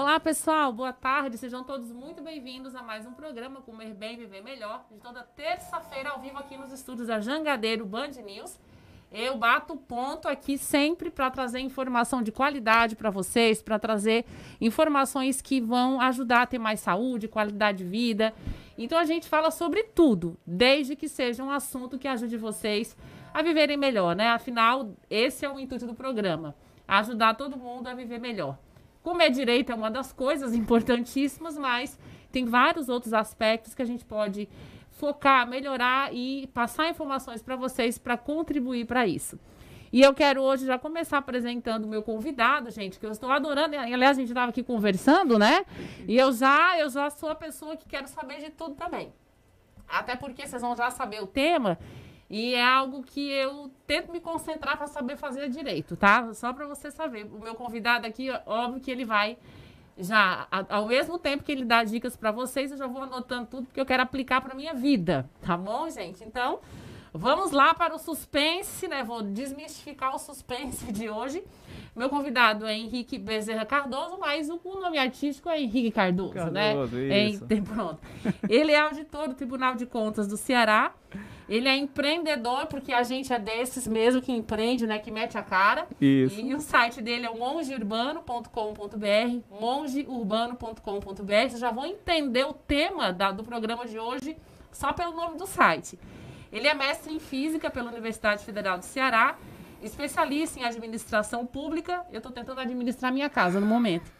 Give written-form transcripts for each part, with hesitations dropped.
Olá, pessoal, boa tarde, sejam todos muito bem-vindos a mais um programa Comer Bem, Viver Melhor, de toda terça-feira ao vivo aqui nos estúdios da Jangadeiro Band News. Eu bato ponto aqui sempre para trazer informação de qualidade para vocês, para trazer informações que vão ajudar a ter mais saúde, qualidade de vida. Então a gente fala sobre tudo, desde que seja um assunto que ajude vocês a viverem melhor, né? Afinal, esse é o intuito do programa, ajudar todo mundo a viver melhor. Comer direito é uma das coisas importantíssimas, mas tem vários outros aspectos que a gente pode focar, melhorar e passar informações para vocês para contribuir para isso. E eu quero hoje já começar apresentando o meu convidado, gente, que eu estou adorando. Aliás, a gente estava aqui conversando, né? E eu já sou a pessoa que quero saber de tudo também. Até porque vocês vão já saber o tema. E é algo que eu tento me concentrar para saber fazer direito, tá? Só para você saber. O meu convidado aqui, óbvio que ele vai já, ao mesmo tempo que ele dá dicas para vocês, eu já vou anotando tudo porque eu quero aplicar para minha vida, tá bom, gente? Então, vamos lá para o suspense, né? Vou desmistificar o suspense de hoje. Meu convidado é Henrique Bezerra Cardoso, mas o nome artístico é Henrique Cardoso, né? Isso. Pronto. Ele é auditor do Tribunal de Contas do Ceará. Ele é empreendedor, porque a gente é desses mesmo que empreende, né? Que mete a cara. Isso. E o site dele é o mongeurbano.com.br, mongeurbano.com.br. Vocês já vão entender o tema do programa de hoje só pelo nome do site. Ele é mestre em Física pela Universidade Federal do Ceará, especialista em administração pública. Eu estou tentando administrar minha casa no momento.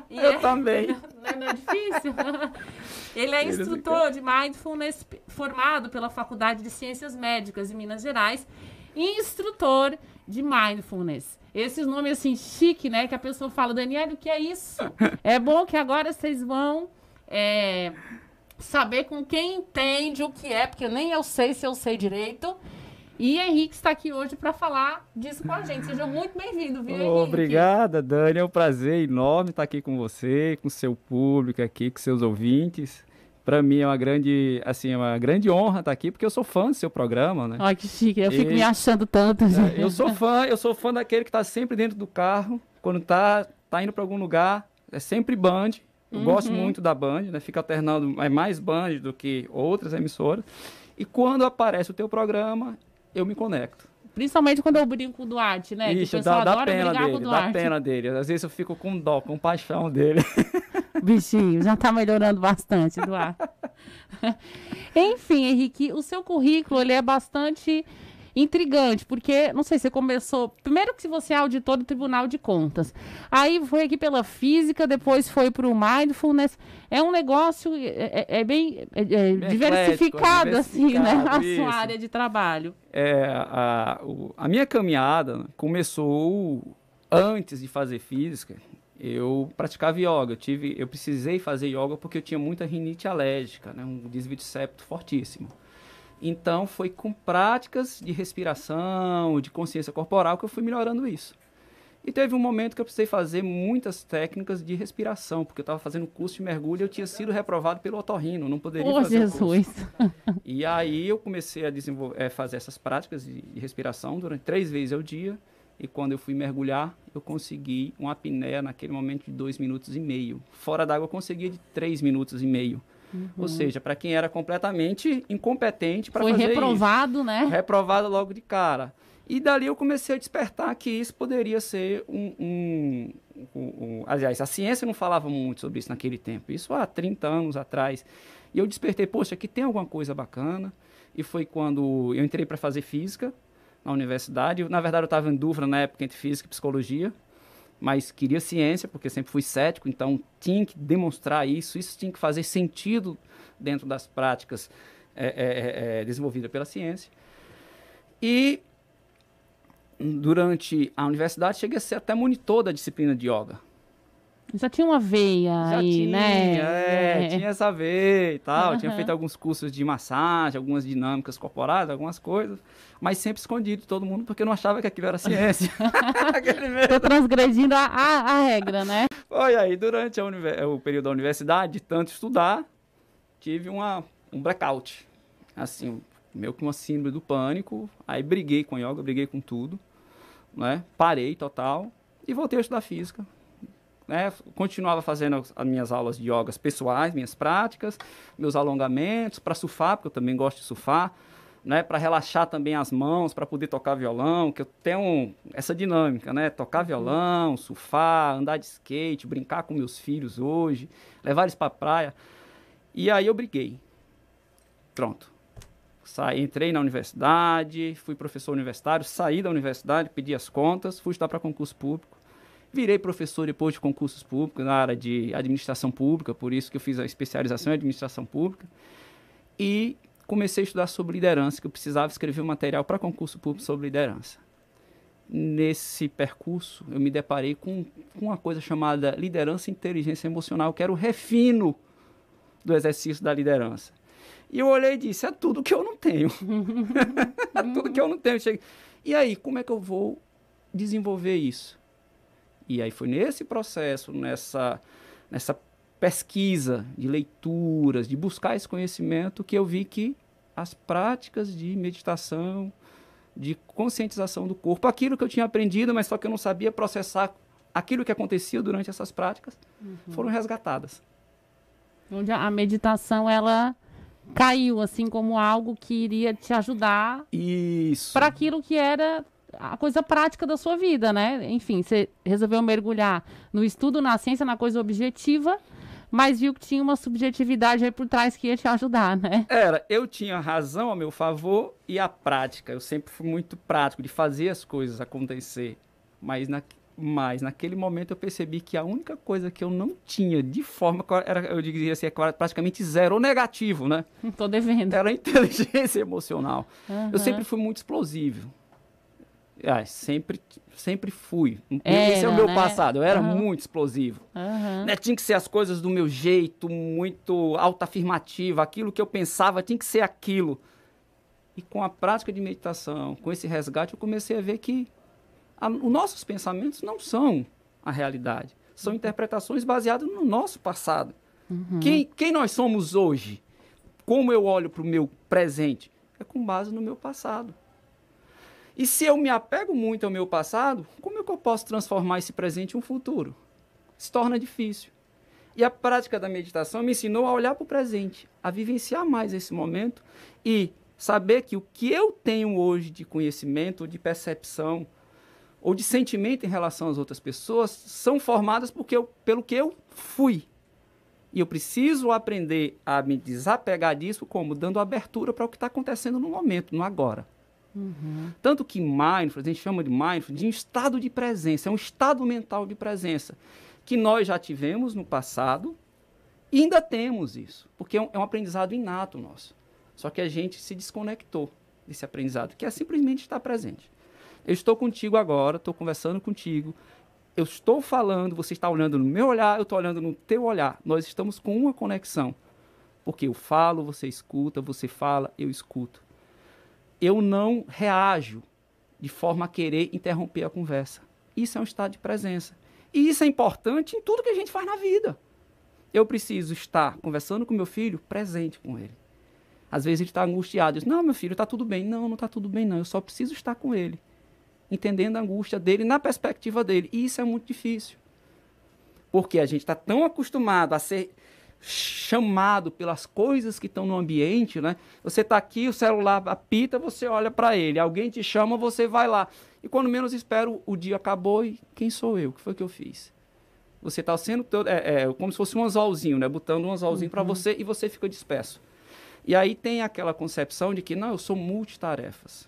Eu também. Não é difícil? Ele é instrutor de Mindfulness formado pela Faculdade de Ciências Médicas de Minas Gerais e instrutor de Mindfulness. Esses nomes assim, chique, né? Que a pessoa fala, Daniela, o que é isso? É bom que agora vocês vão saber com quem entende o que é, porque nem eu sei se eu sei direito. E Henrique está aqui hoje para falar disso com a gente. Seja muito bem-vindo, viu, Henrique? Obrigada, Dani. É um prazer enorme estar aqui com você, com seu público aqui, com seus ouvintes. Para mim é uma grande honra estar aqui, porque eu sou fã do seu programa, né? Ai, que chique. Eu fico me achando tanto, gente. Eu sou fã daquele que está sempre dentro do carro, quando tá indo para algum lugar, é sempre Band. Eu gosto muito da Band, né? Fica alternando mais Band do que outras emissoras. E quando aparece o teu programa, eu me conecto. Principalmente quando eu brinco com o Duarte, né? Isso, que o pessoal adora pena brigar dele, com o Duarte. dá pena dele. Às vezes eu fico com dó, com paixão dele. Bichinho, já tá melhorando bastante, Duarte. Enfim, Henrique, o seu currículo, ele é bastante intrigante, porque, não sei, você começou... Primeiro que você é auditor do Tribunal de Contas. Aí foi aqui pela Física, depois foi para o Mindfulness. É um negócio bem diversificado, assim, né? A sua área de trabalho. A minha caminhada começou antes de fazer Física. Eu praticava yoga. Eu precisei fazer yoga porque eu tinha muita rinite alérgica, né? Um desvio de septo fortíssimo. Então, foi com práticas de respiração, de consciência corporal, que eu fui melhorando isso. E teve um momento que eu precisei fazer muitas técnicas de respiração, porque eu estava fazendo curso de mergulho e eu tinha sido reprovado pelo otorrino, não poderia fazer o curso. E aí eu comecei a fazer essas práticas de respiração durante 3 vezes ao dia. E quando eu fui mergulhar, eu consegui uma apneia naquele momento de 2,5 minutos. Fora d'água eu conseguia de 3,5 minutos. Ou seja, para quem era completamente incompetente para fazer isso. Foi reprovado, né? Reprovado logo de cara. E dali eu comecei a despertar que isso poderia ser aliás, a ciência não falava muito sobre isso naquele tempo. Isso há 30 anos atrás. E eu despertei, poxa, aqui tem alguma coisa bacana. E foi quando eu entrei para fazer Física na universidade. Na verdade, eu estava em dúvida na época entre Física e Psicologia. Mas queria ciência, porque sempre fui cético, então tinha que demonstrar isso tinha que fazer sentido dentro das práticas desenvolvidas pela ciência. E durante a universidade cheguei a ser até monitor da disciplina de yoga. Já tinha uma veia né? Tinha essa veia e tal. Tinha feito alguns cursos de massagem, algumas dinâmicas corporais, algumas coisas, mas sempre escondido de todo mundo, porque eu não achava que aquilo era ciência. Tô transgredindo a regra, né? Foi aí, durante o período da universidade, de tanto estudar, tive um blackout. Assim, meio que uma síndrome do pânico. Aí briguei com yoga, briguei com tudo, né? Parei total e voltei a estudar Física. né, continuava fazendo as minhas aulas de yogas pessoais, minhas práticas, meus alongamentos, para surfar, porque eu também gosto de surfar, né, para relaxar também as mãos, para poder tocar violão, que eu tenho essa dinâmica, né, tocar violão, surfar, andar de skate, brincar com meus filhos hoje, levar eles para a praia. E aí eu briguei. Pronto. Entrei na universidade, fui professor universitário, saí da universidade, pedi as contas, fui estudar para concurso público. Virei professor depois de concursos públicos na área de administração pública, por isso que eu fiz a especialização em administração pública. E comecei a estudar sobre liderança, que eu precisava escrever um material para concurso público sobre liderança. Nesse percurso, eu me deparei com uma coisa chamada liderança e inteligência emocional, que era o refino do exercício da liderança. E eu olhei e disse, é tudo que eu não tenho. É tudo que eu não tenho. E aí, como é que eu vou desenvolver isso? E aí foi nesse processo, nessa pesquisa de leituras, de buscar esse conhecimento, que eu vi que as práticas de meditação, de conscientização do corpo, aquilo que eu tinha aprendido, mas só que eu não sabia processar aquilo que acontecia durante essas práticas, foram resgatadas. Onde a meditação, ela caiu, assim, como algo que iria te ajudar para aquilo que era a coisa prática da sua vida, né? Enfim, você resolveu mergulhar no estudo, na ciência, na coisa objetiva, mas viu que tinha uma subjetividade aí por trás que ia te ajudar, né? Eu tinha razão a meu favor e a prática. Eu sempre fui muito prático de fazer as coisas acontecer. Mas naquele momento eu percebi que a única coisa que eu não tinha de forma, eu diria assim, praticamente zero, ou negativo, né? Tô devendo. Era a inteligência emocional. Eu sempre fui muito explosivo. Sempre fui. Esse é o meu passado. Eu era muito explosivo. Né? Tinha que ser as coisas do meu jeito, muito autoafirmativo. Aquilo que eu pensava tinha que ser aquilo. E com a prática de meditação, com esse resgate, eu comecei a ver que os nossos pensamentos não são a realidade. São interpretações baseadas no nosso passado. Quem nós somos hoje? Como eu olho para o meu presente? É com base no meu passado. E se eu me apego muito ao meu passado, como é que eu posso transformar esse presente em um futuro? Se torna difícil. E a prática da meditação me ensinou a olhar para o presente, a vivenciar mais esse momento e saber que o que eu tenho hoje de conhecimento, de percepção ou de sentimento em relação às outras pessoas são formadas pelo que eu fui. E eu preciso aprender a me desapegar disso como dando abertura para o que está acontecendo no momento, no agora. Tanto que mindfulness, a gente chama de mindfulness, de um estado de presença, é um estado mental de presença, que nós já tivemos no passado e ainda temos isso, porque é um aprendizado inato nosso. Só que a gente se desconectou desse aprendizado, que é simplesmente estar presente. Eu estou contigo agora, estou conversando contigo, eu estou falando, você está olhando no meu olhar, eu estou olhando no teu olhar, nós estamos com uma conexão, porque eu falo, você escuta, você fala, eu escuto. Eu não reajo de forma a querer interromper a conversa. Isso é um estado de presença. E isso é importante em tudo que a gente faz na vida. Eu preciso estar conversando com meu filho, presente com ele. Às vezes ele está angustiado. Eu digo, não, meu filho, está tudo bem. Não está tudo bem, não. Eu só preciso estar com ele. Entendendo a angústia dele, na perspectiva dele. E isso é muito difícil. Porque a gente está tão acostumado a ser chamado pelas coisas que estão no ambiente, né? Você está aqui, o celular apita, você olha para ele. Alguém te chama, você vai lá. E quando menos espero, o dia acabou e quem sou eu? O que foi que eu fiz? Você está sendo como se fosse um anzolzinho, né? Botando um anzolzinho para você e você fica disperso. E aí tem aquela concepção de que, não, eu sou multitarefas.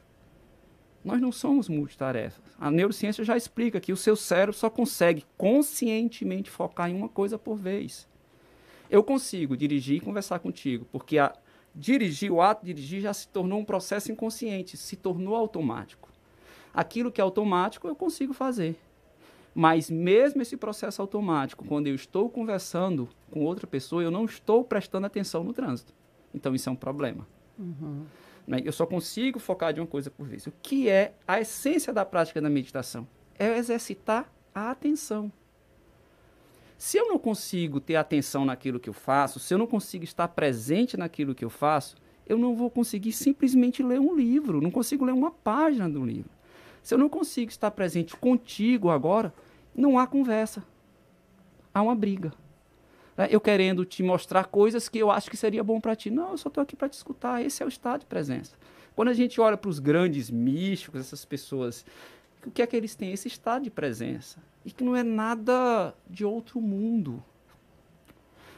Nós não somos multitarefas. A neurociência já explica que o seu cérebro só consegue conscientemente focar em uma coisa por vez. Eu consigo dirigir e conversar contigo, porque o ato de dirigir já se tornou um processo inconsciente, se tornou automático. Aquilo que é automático eu consigo fazer. Mas mesmo esse processo automático, quando eu estou conversando com outra pessoa, eu não estou prestando atenção no trânsito. Então isso é um problema. Eu só consigo focar de uma coisa por vez. O que é a essência da prática da meditação? É exercitar a atenção. Se eu não consigo ter atenção naquilo que eu faço, se eu não consigo estar presente naquilo que eu faço, eu não vou conseguir simplesmente ler um livro, não consigo ler uma página do livro. Se eu não consigo estar presente contigo agora, não há conversa. há uma briga. Né? Eu querendo te mostrar coisas que eu acho que seria bom para ti. Não, eu só estou aqui para te escutar. Esse é o estado de presença. Quando a gente olha para os grandes místicos, essas pessoas, o que é que eles têm? Esse estado de presença. E que não é nada de outro mundo.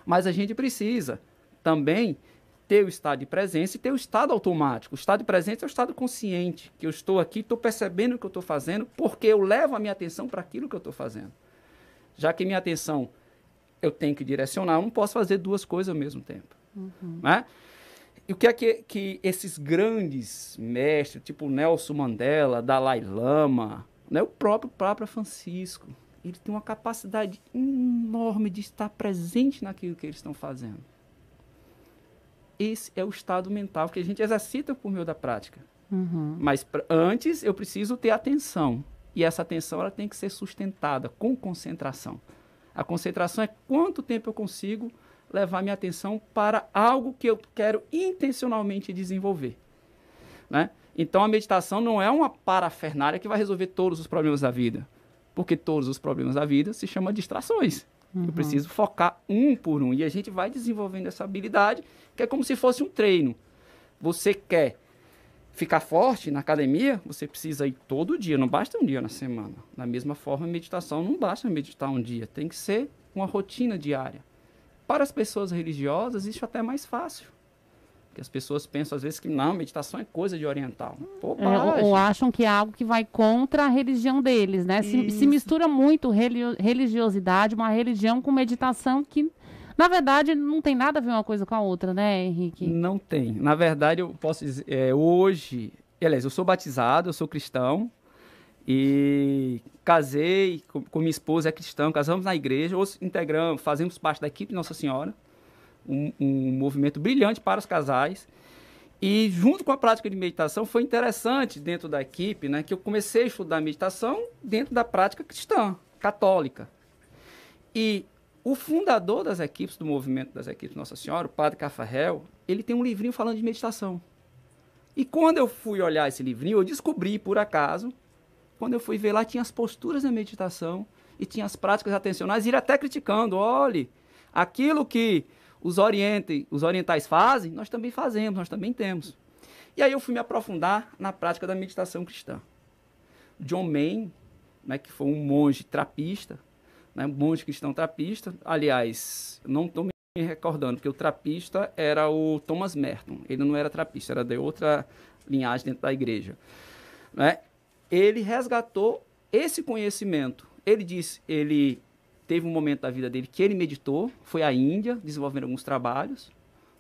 Mas a gente precisa também ter o estado de presença e ter o estado automático. O estado de presença é o estado consciente, que eu estou aqui, estou percebendo o que eu estou fazendo, porque eu levo a minha atenção para aquilo que eu estou fazendo. Já que minha atenção eu tenho que direcionar, eu não posso fazer duas coisas ao mesmo tempo. Né? E o que é que esses grandes mestres, tipo Nelson Mandela, Dalai Lama, né, o próprio Papa Francisco, ele tem uma capacidade enorme de estar presente naquilo que eles estão fazendo. Esse é o estado mental que a gente exercita por meio da prática. Mas antes eu preciso ter atenção. E essa atenção ela tem que ser sustentada com concentração. A concentração é quanto tempo eu consigo levar minha atenção para algo que eu quero intencionalmente desenvolver. Né? Então a meditação não é uma parafernália que vai resolver todos os problemas da vida. Porque todos os problemas da vida se chamam distrações. Eu preciso focar um por um. E a gente vai desenvolvendo essa habilidade, que é como se fosse um treino. Você quer ficar forte na academia, você precisa ir todo dia, não basta um dia na semana. Da mesma forma, a meditação não basta meditar um dia, tem que ser uma rotina diária. Para as pessoas religiosas, isso até é mais fácil. Porque as pessoas pensam, às vezes, que não, meditação é coisa de oriental. Ou acham que é algo que vai contra a religião deles, né? Se mistura muito religiosidade, uma religião com meditação que, na verdade, não tem nada a ver uma coisa com a outra, né, Henrique? Não tem. Na verdade, eu posso dizer, hoje... Aliás, eu sou batizado, eu sou cristão. E casei com minha esposa, é cristã, casamos na igreja, hoje integramos, fazemos parte da equipe de Nossa Senhora. Um movimento brilhante para os casais. E junto com a prática de meditação foi interessante dentro da equipe, né, que eu comecei a estudar meditação dentro da prática cristã, católica. E o fundador das equipes, do movimento das equipes Nossa Senhora, o padre Cafarel, ele tem um livrinho falando de meditação. E quando eu fui olhar esse livrinho, eu descobri, por acaso, quando eu fui ver lá, tinha as posturas da meditação e tinha as práticas atencionais, e ele até criticando, olhe, aquilo que os orientais fazem, nós também fazemos, nós também temos. E aí eu fui me aprofundar na prática da meditação cristã. John Main, né, que foi um monge trapista, né, um monge cristão trapista, aliás, não estou me recordando, porque o trapista era o Thomas Merton, ele não era trapista, era de outra linhagem dentro da igreja. Né? Ele resgatou esse conhecimento, ele teve um momento da vida dele que ele meditou, foi à Índia, desenvolvendo alguns trabalhos,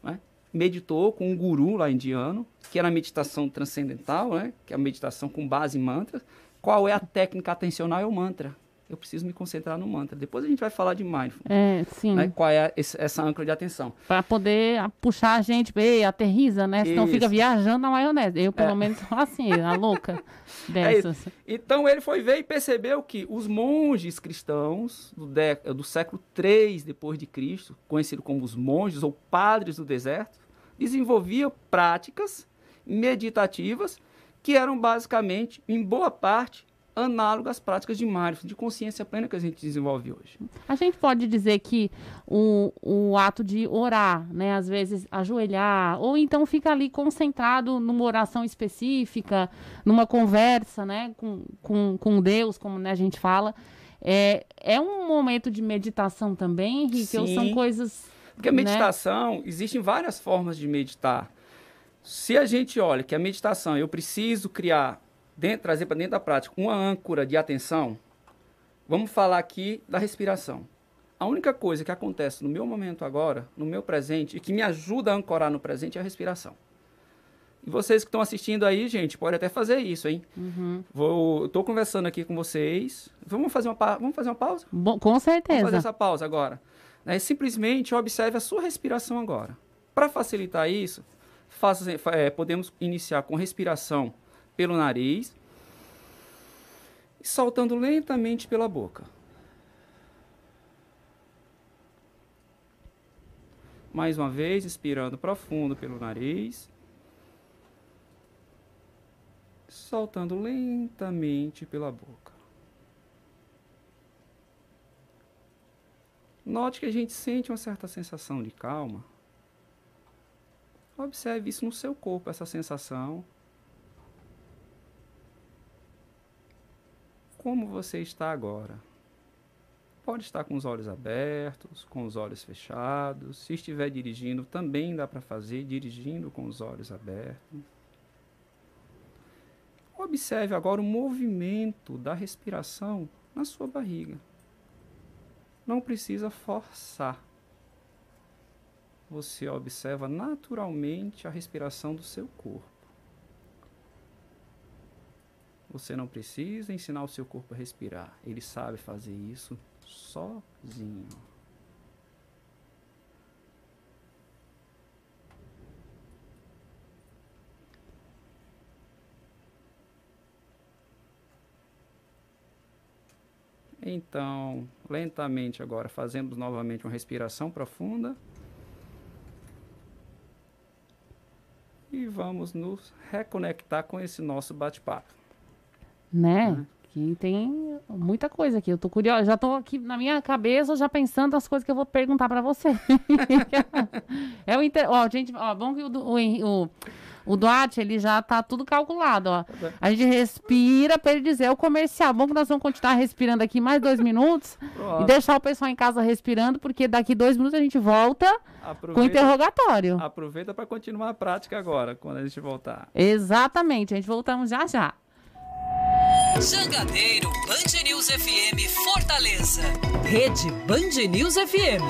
né? Meditou com um guru lá indiano, que era a meditação transcendental, né? Que é a meditação com base em mantras. Qual é a técnica atencional? É o mantra. Eu preciso me concentrar no mantra. Depois a gente vai falar de mindfulness. Sim. Né? Qual é essa âncora de atenção? Para poder puxar a gente, aterriza, né? Senão fica viajando na maionese. Eu, pelo menos, sou assim, a louca dessas. Então, ele foi ver e percebeu que os monges cristãos do século III depois de Cristo, conhecidos como os monges ou padres do deserto, desenvolviam práticas meditativas que eram basicamente, em boa parte, análogas às práticas de mindfulness, de consciência plena que a gente desenvolve hoje. A gente pode dizer que o ato de orar, né, às vezes ajoelhar, ou então fica ali concentrado numa oração específica, numa conversa, né, com Deus, como, né, a gente fala, é um momento de meditação também, Henrique? Sim, ou são coisas... Porque a meditação, existem várias formas de meditar. Se a gente olha que a meditação, eu preciso criar, trazer para dentro da prática uma âncora de atenção, vamos falar aqui da respiração. A única coisa que acontece no meu momento agora, no meu presente, e que me ajuda a ancorar no presente é a respiração. E vocês que estão assistindo aí, gente, podem até fazer isso, hein? Estou conversando aqui com vocês. Vamos fazer uma pausa? Bom, com certeza. Vamos fazer essa pausa agora. Simplesmente observe a sua respiração agora. Para facilitar isso, podemos iniciar com respiração pelo nariz e soltando lentamente pela boca. Mais uma vez, inspirando profundo pelo nariz, soltando lentamente pela boca. Note que a gente sente uma certa sensação de calma. Observe isso no seu corpo, essa sensação. Como você está agora? Pode estar com os olhos abertos, com os olhos fechados. Se estiver dirigindo, também dá para fazer, dirigindo com os olhos abertos. Observe agora o movimento da respiração na sua barriga. Não precisa forçar. Você observa naturalmente a respiração do seu corpo. Você não precisa ensinar o seu corpo a respirar. Ele sabe fazer isso sozinho. Então, lentamente agora, fazemos novamente uma respiração profunda. E vamos nos reconectar com esse nosso bate-papo. Né? Que tem muita coisa aqui. Eu tô curiosa, já tô aqui na minha cabeça já pensando as coisas que eu vou perguntar para você. Ó, gente, ó, bom que o Duarte, ele já tá tudo calculado, ó. A gente respira para ele dizer o comercial. Bom que nós vamos continuar respirando aqui mais 2 minutos e deixar o pessoal em casa respirando, porque daqui 2 minutos a gente volta com o interrogatório. Aproveita para continuar a prática agora, quando a gente voltar. Exatamente, a gente voltamos já já. Jangadeiro Band News FM Fortaleza. Rede Band News FM.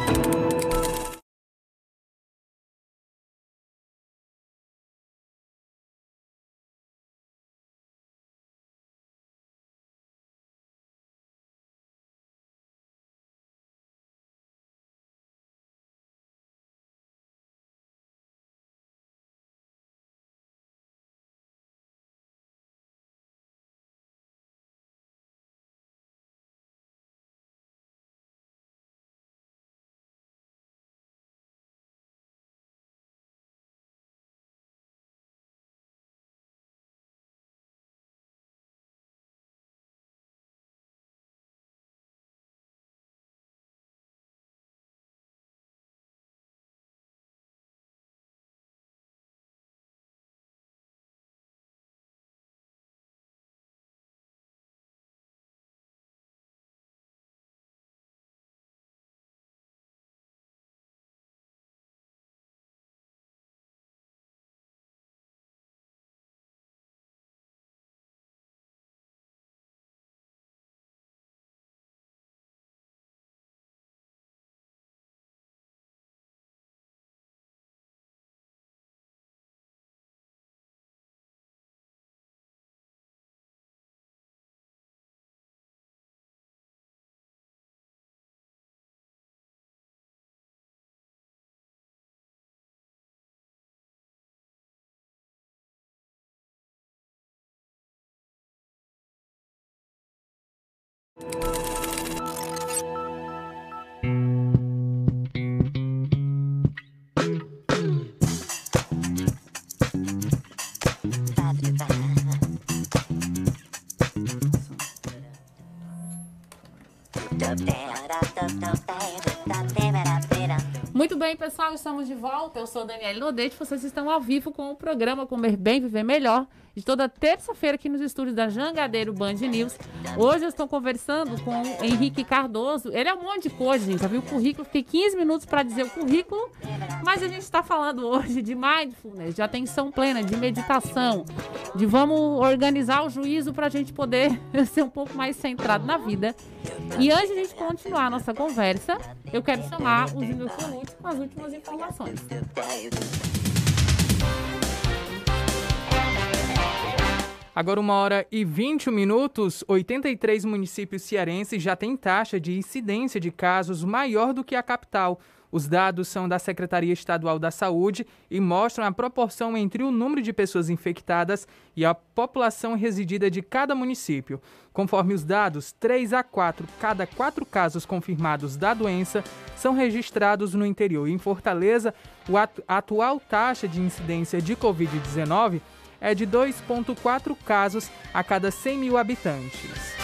Muito bem, pessoal, estamos de volta. Eu sou Daniele Lodete, vocês estão ao vivo com o programa Comer Bem, Viver Melhor, de toda terça-feira aqui nos estúdios da Jangadeiro Band News. Hoje eu estou conversando com o Henrique Cardoso. Ele é um monte de coisa, gente. Já viu o currículo? Fiquei 15 minutos para dizer o currículo, mas a gente está falando hoje de mindfulness, de atenção plena, de meditação, de vamos organizar o juízo para a gente poder ser um pouco mais centrado na vida. E antes de a gente continuar a nossa conversa, eu quero chamar o Júnior Colucci com as últimas informações. Agora 1h21, 83 municípios cearenses já têm taxa de incidência de casos maior do que a capital. Os dados são da Secretaria Estadual da Saúde e mostram a proporção entre o número de pessoas infectadas e a população residida de cada município. Conforme os dados, 3 a 4 cada 4 casos confirmados da doença são registrados no interior. Em Fortaleza, a atual taxa de incidência de Covid-19 é de 2,4 casos a cada 100 mil habitantes.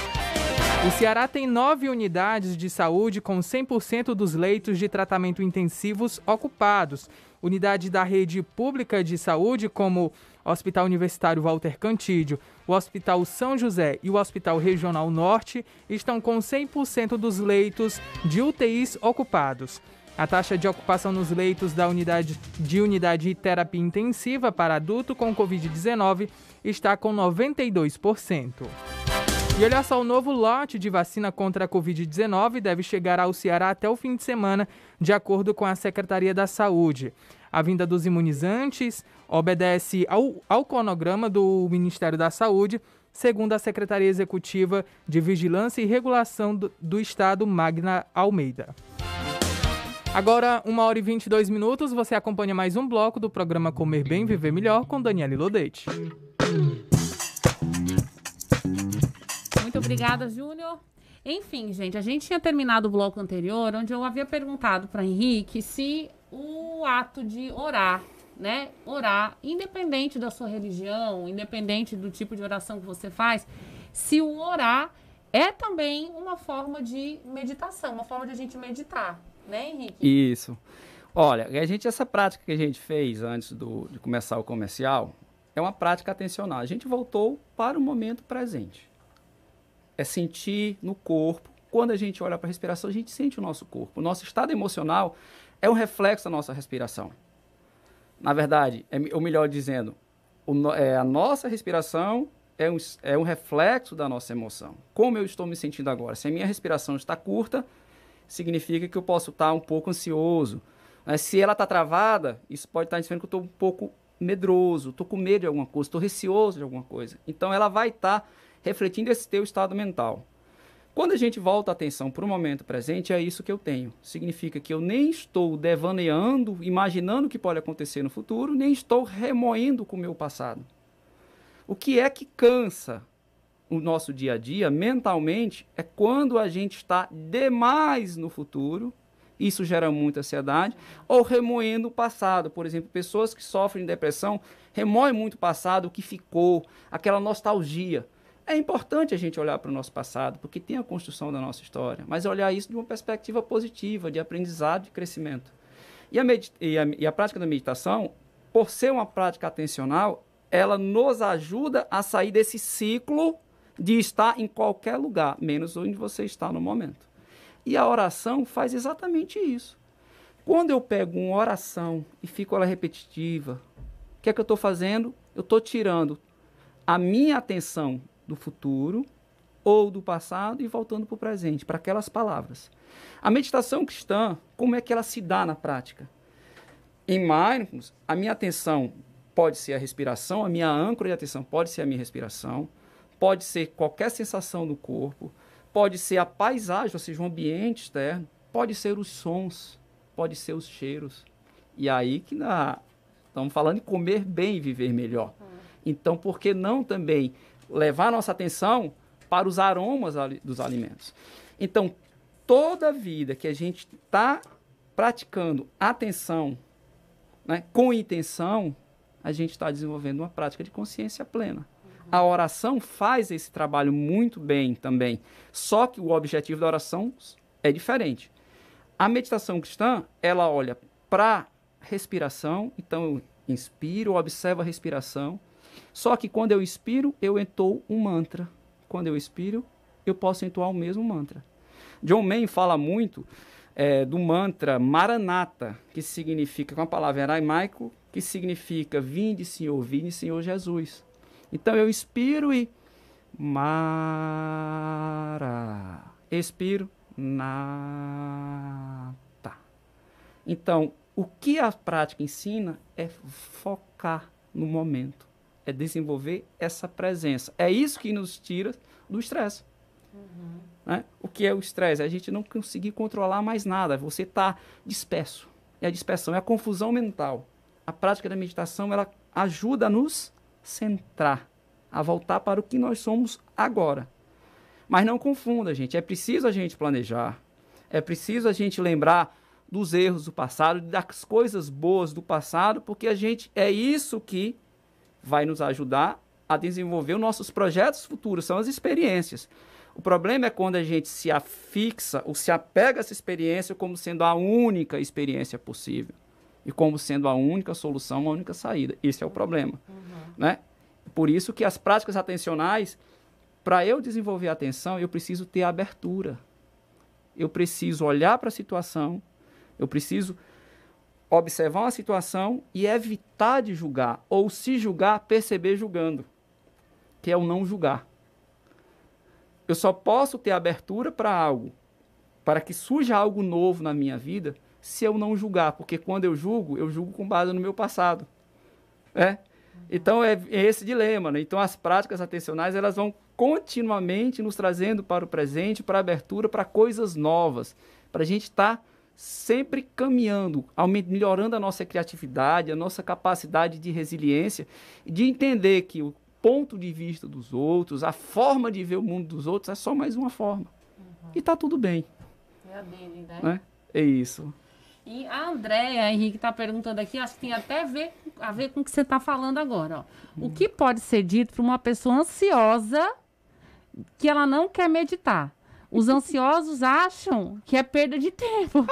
O Ceará tem 9 unidades de saúde com 100% dos leitos de tratamento intensivos ocupados. Unidades da rede pública de saúde, como o Hospital Universitário Walter Cantídio, o Hospital São José e o Hospital Regional Norte, estão com 100% dos leitos de UTIs ocupados. A taxa de ocupação nos leitos da unidade de terapia intensiva para adulto com Covid-19 está com 92%. E olha só, o novo lote de vacina contra a Covid-19 deve chegar ao Ceará até o fim de semana, de acordo com a Secretaria da Saúde. A vinda dos imunizantes obedece ao cronograma do Ministério da Saúde, segundo a Secretaria Executiva de Vigilância e Regulação do Estado, Magna Almeida. Agora, 1h22, você acompanha mais um bloco do programa Comer Bem, Viver Melhor, com Daniele Lodete. Muito obrigada, Júnior. Enfim, gente, a gente tinha terminado o bloco anterior, onde eu havia perguntado para Henrique se o ato de orar, né? Orar, independente da sua religião, independente do tipo de oração que você faz, se o orar é também uma forma de meditação, uma forma de a gente meditar, né, Henrique? Isso. Olha, essa prática que a gente fez antes de começar o comercial é uma prática atencional. A gente voltou para o momento presente. É sentir no corpo. Quando a gente olha para a respiração, a gente sente o nosso corpo. O nosso estado emocional é um reflexo da nossa respiração. Na verdade, ou melhor dizendo, a nossa respiração é um reflexo da nossa emoção. Como eu estou me sentindo agora? Se a minha respiração está curta, significa que eu posso estar um pouco ansioso. Se ela está travada, isso pode estar dizendo que eu estou um pouco medroso, estou com medo de alguma coisa, estou receoso de alguma coisa. Então, ela vai estar refletindo esse teu estado mental. Quando a gente volta a atenção para o momento presente, é isso que eu tenho. Significa que eu nem estou devaneando, imaginando o que pode acontecer no futuro, nem estou remoendo com o meu passado. O que é que cansa o nosso dia a dia, mentalmente, é quando a gente está demais no futuro, isso gera muita ansiedade, ou remoendo o passado. Por exemplo, pessoas que sofrem de depressão remoem muito o passado, o que ficou, aquela nostalgia. É importante a gente olhar para o nosso passado, porque tem a construção da nossa história, mas olhar isso de uma perspectiva positiva, de aprendizado, de crescimento. E a prática da meditação, por ser uma prática atencional, ela nos ajuda a sair desse ciclo de estar em qualquer lugar, menos onde você está no momento. E a oração faz exatamente isso. Quando eu pego uma oração e fico ela repetitiva, o que é que eu estou fazendo? Eu estou tirando a minha atenção do futuro ou do passado e voltando para o presente, para aquelas palavras. A meditação cristã, como é que ela se dá na prática? Em mindfulness, a minha atenção pode ser a respiração, a minha âncora de atenção pode ser a minha respiração, pode ser qualquer sensação do corpo, pode ser a paisagem, ou seja, um ambiente externo, pode ser os sons, pode ser os cheiros. E aí que estamos falando de comer bem e viver melhor. Então, por que não também levar nossa atenção para os aromas dos alimentos? Então, toda vida que a gente está praticando atenção, né, com intenção, a gente está desenvolvendo uma prática de consciência plena. A oração faz esse trabalho muito bem também, só que o objetivo da oração é diferente. A meditação cristã, ela olha para a respiração, então eu inspiro, observo a respiração, só que quando eu inspiro, eu entoo um mantra. Quando eu expiro, eu posso entoar o mesmo mantra. John Main fala muito do mantra Maranata, que significa, com a palavra aramaico, que significa vinde Senhor Jesus. Então eu inspiro e Mara. Expiro Nata. Então, o que a prática ensina é focar no momento. É desenvolver essa presença. É isso que nos tira do estresse. Né? O que é o estresse? É a gente não conseguir controlar mais nada. Você está disperso. É a dispersão, é a confusão mental. A prática da meditação, ela ajuda a nos centrar, a voltar para o que nós somos agora. Mas não confunda, gente. É preciso a gente planejar. É preciso a gente lembrar dos erros do passado, das coisas boas do passado, porque é isso que vai nos ajudar a desenvolver os nossos projetos futuros, são as experiências. O problema é quando a gente se afixa ou se apega a essa experiência como sendo a única experiência possível e como sendo a única solução, a única saída. Esse é o problema, né? Por isso que as práticas atencionais, para eu desenvolver a atenção, eu preciso ter abertura. Eu preciso olhar para a situação, eu preciso observar uma situação e evitar de julgar, ou se julgar, perceber julgando, que é o não julgar. Eu só posso ter abertura para algo, para que surja algo novo na minha vida, se eu não julgar, porque quando eu julgo com base no meu passado. Então é esse dilema, né? Então as práticas atencionais, elas vão continuamente nos trazendo para o presente, para a abertura, para coisas novas, para a gente estar sempre caminhando, melhorando a nossa criatividade, a nossa capacidade de resiliência, e de entender que o ponto de vista dos outros, a forma de ver o mundo dos outros é só mais uma forma. E tá tudo bem. É a dele, né? É isso. E a Andréia Henrique está perguntando aqui, acho que tem até a ver com o que você está falando agora. Ó. O que pode ser dito para uma pessoa ansiosa que ela não quer meditar? Os ansiosos acham que é perda de tempo.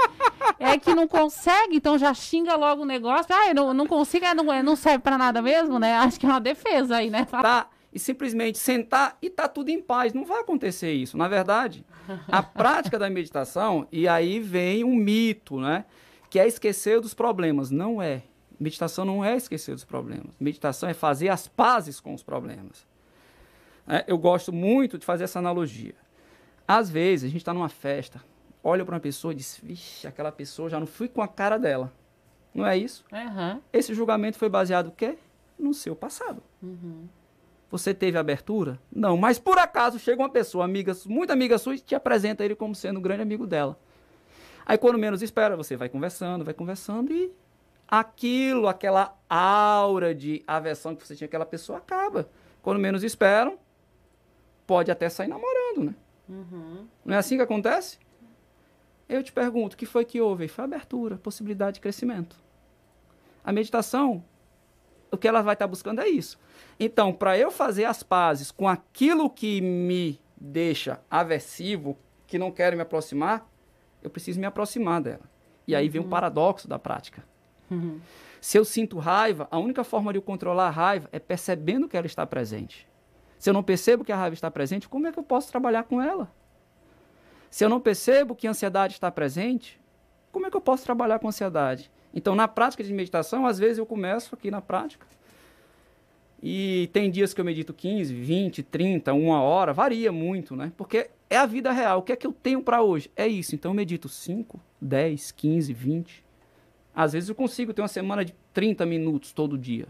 É que não consegue, então já xinga logo o negócio. Eu não consigo, não serve para nada mesmo, né? Acho que é uma defesa aí, né? Tá, e simplesmente sentar e tá tudo em paz. Não vai acontecer isso. Na verdade, a prática da meditação, e aí vem um mito, né? Que é esquecer dos problemas. Não é. Meditação não é esquecer dos problemas. Meditação é fazer as pazes com os problemas. Eu gosto muito de fazer essa analogia. Às vezes, a gente está numa festa, olha para uma pessoa e diz, vixe, aquela pessoa já não fui com a cara dela. Não é isso? Uhum. Esse julgamento foi baseado no quê? No seu passado. Uhum. Você teve abertura? Não, mas por acaso chega uma pessoa, muito amiga sua, e te apresenta ele como sendo um grande amigo dela. Aí, quando menos espera, você vai conversando e aquela aura de aversão que você tinha àquela pessoa acaba. Quando menos esperam, pode até sair namorando, né? Uhum. Não é assim que acontece? Eu te pergunto, o que foi que houve? Foi abertura, possibilidade de crescimento. A meditação, o que ela vai estar buscando é isso. Então, para eu fazer as pazes com aquilo que me deixa aversivo, que não quero me aproximar, eu preciso me aproximar dela. E aí vem o paradoxo da prática. Uhum. Se eu sinto raiva, a única forma de eu controlar a raiva é percebendo que ela está presente. Se eu não percebo que a raiva está presente, como é que eu posso trabalhar com ela? Se eu não percebo que a ansiedade está presente, como é que eu posso trabalhar com a ansiedade? Então, na prática de meditação, às vezes eu começo aqui na prática, e tem dias que eu medito 15, 20, 30, 1 hora, varia muito, né? Porque é a vida real. O que é que eu tenho para hoje? É isso. Então, eu medito 5, 10, 15, 20. Às vezes eu consigo ter uma semana de 30 minutos todo dia.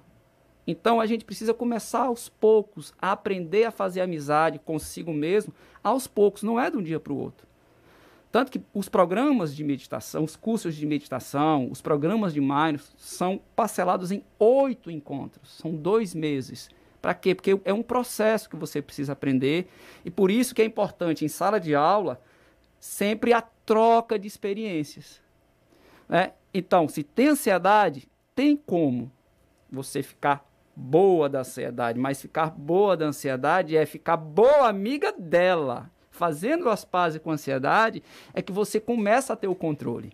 Então, a gente precisa começar aos poucos a aprender a fazer amizade consigo mesmo, aos poucos, não é de um dia para o outro. Tanto que os programas de meditação, os cursos de meditação, os programas de mindfulness são parcelados em 8 encontros, são 2 meses. Para quê? Porque é um processo que você precisa aprender, e por isso que é importante, em sala de aula, sempre a troca de experiências. Né? Então, se tem ansiedade, tem como você ficar boa da ansiedade, mas ficar boa da ansiedade é ficar boa amiga dela. Fazendo as pazes com a ansiedade é que você começa a ter o controle.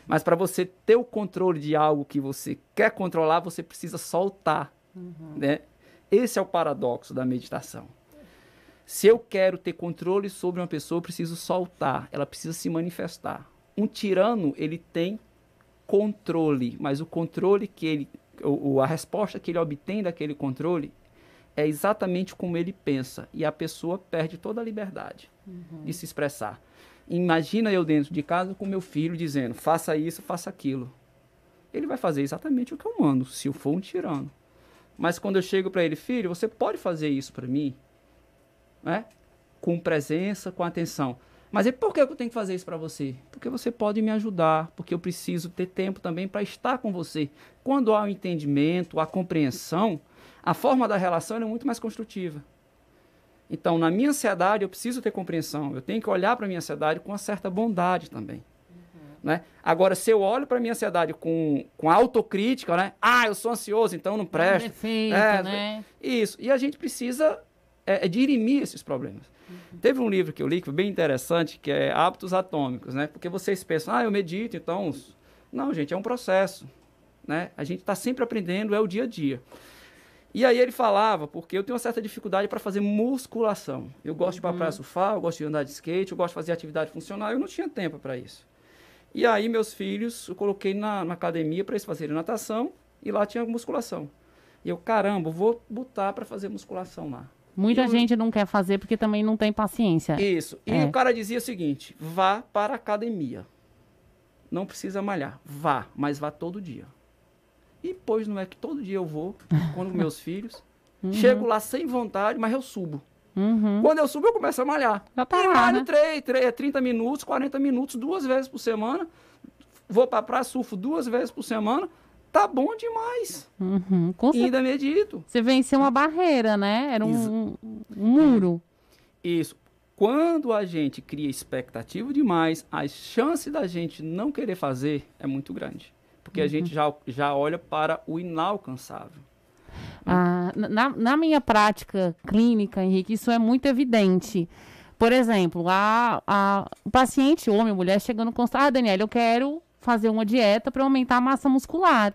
Mas para você ter o controle de algo que você quer controlar, você precisa soltar. Né? Esse é o paradoxo da meditação. Se eu quero ter controle sobre uma pessoa, eu preciso soltar. Ela precisa se manifestar. Um tirano, ele tem controle, mas o controle que ele... a resposta que ele obtém daquele controle é exatamente como ele pensa. E a pessoa perde toda a liberdade de se expressar. Imagina eu dentro de casa com meu filho dizendo, faça isso, faça aquilo. Ele vai fazer exatamente o que eu mando, se eu for um tirano. Mas quando eu chego para ele, filho, você pode fazer isso para mim? Né? Com presença, com atenção. Mas e por que eu tenho que fazer isso para você? Porque você pode me ajudar, porque eu preciso ter tempo também para estar com você. Quando há o entendimento, a compreensão, a forma da relação é muito mais construtiva. Então, na minha ansiedade, eu preciso ter compreensão. Eu tenho que olhar para a minha ansiedade com uma certa bondade também. Né? Agora, se eu olho para a minha ansiedade com autocrítica, né? Eu sou ansioso, então não presto. Defeito, né? Isso. E a gente precisa dirimir esses problemas. Teve um livro que eu li que foi bem interessante, que é Hábitos Atômicos, né? Porque vocês pensam, eu medito, então... Não, gente, é um processo, né? A gente está sempre aprendendo, é o dia a dia. E aí ele falava, porque eu tenho uma certa dificuldade para fazer musculação. Eu gosto de ir para a praia surfar, eu gosto de andar de skate, eu gosto de fazer atividade funcional, eu não tinha tempo para isso. E aí meus filhos, eu coloquei na academia para eles fazerem natação, e lá tinha musculação. E eu, caramba, vou botar para fazer musculação lá. Muita gente não quer fazer porque também não tem paciência. Isso. E o cara dizia o seguinte, vá para a academia. Não precisa malhar. Vá, mas vá todo dia. E pois não é que todo dia eu vou, quando meus filhos, chego lá sem vontade, mas eu subo. Quando eu subo, eu começo a malhar. Já tá e lá, malho né? 30 minutos, 40 minutos, 2 vezes por semana. Vou pra praia, surfo 2 vezes por semana. Tá bom demais. E ainda medito. Você venceu uma barreira, né? Era um muro. Isso. Quando a gente cria expectativa demais, a chance da gente não querer fazer é muito grande. Porque a gente já olha para o inalcançável. Na minha prática clínica, Henrique, isso é muito evidente. Por exemplo, o paciente, homem ou mulher, chegando no consultório, Daniela, eu quero fazer uma dieta para aumentar a massa muscular.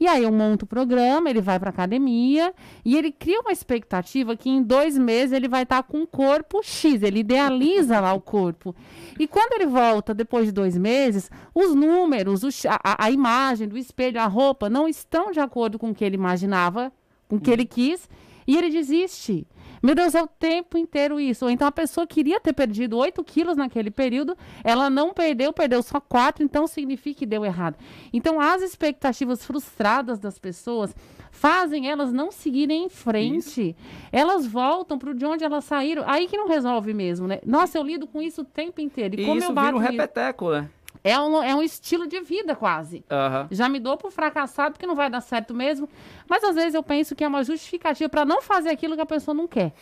E aí eu monto o programa, ele vai para academia e ele cria uma expectativa que em 2 meses ele vai estar com um corpo X, ele idealiza lá o corpo. E quando ele volta depois de 2 meses, os números, a imagem do espelho, a roupa, não estão de acordo com o que ele imaginava, com o que ele quis, e ele desiste. Meu Deus, é o tempo inteiro isso. Ou então a pessoa queria ter perdido 8 quilos naquele período, ela não perdeu, perdeu só 4, então significa que deu errado. Então as expectativas frustradas das pessoas fazem elas não seguirem em frente. Isso. Elas voltam para de onde elas saíram. Aí que não resolve mesmo, né? Nossa, eu lido com isso o tempo inteiro. E como isso eu bato vira um repeteco, né? É um estilo de vida, quase. Já me dou por fracassado, porque não vai dar certo mesmo. Mas, às vezes, eu penso que é uma justificativa para não fazer aquilo que a pessoa não quer.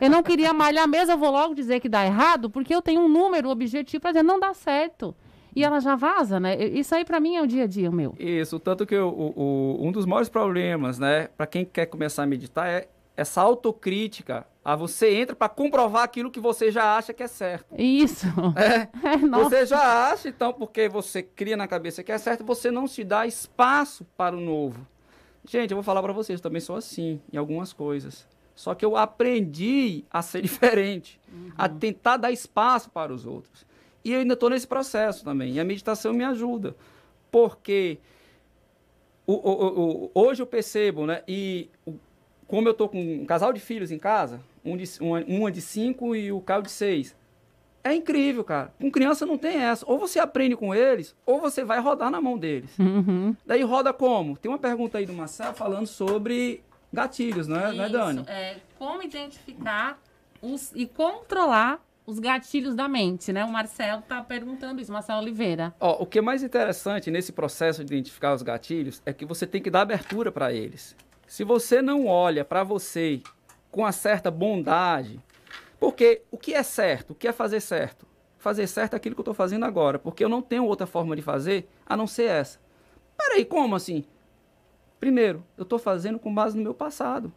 Eu não queria malhar mesmo, eu vou logo dizer que dá errado, porque eu tenho um número objetivo para dizer, não dá certo. E ela já vaza, né? Isso aí, para mim, é o dia a dia, meu. Isso, tanto que um dos maiores problemas, né, para quem quer começar a meditar é essa autocrítica. Você entra para comprovar aquilo que você já acha que é certo. Isso. Você já acha, então, porque você cria na cabeça que é certo, você não se dá espaço para o novo. Gente, eu vou falar para vocês, eu também sou assim em algumas coisas. Só que eu aprendi a ser diferente, a tentar dar espaço para os outros. E eu ainda estou nesse processo também. E a meditação me ajuda. Porque hoje eu percebo, né? Como eu estou com um casal de filhos em casa, uma de 5 e o Caio de 6. É incrível, cara. Com criança não tem essa. Ou você aprende com eles, ou você vai rodar na mão deles. Daí roda como? Tem uma pergunta aí do Marcelo falando sobre gatilhos, não é Dani? Como identificar e controlar os gatilhos da mente, né? O Marcelo está perguntando isso, Marcelo Oliveira. O que é mais interessante nesse processo de identificar os gatilhos é que você tem que dar abertura para eles. Se você não olha para você com uma certa bondade, porque o que é certo? O que é fazer certo? Fazer certo é aquilo que eu estou fazendo agora, porque eu não tenho outra forma de fazer a não ser essa. Peraí, como assim? Primeiro, eu estou fazendo com base no meu passado,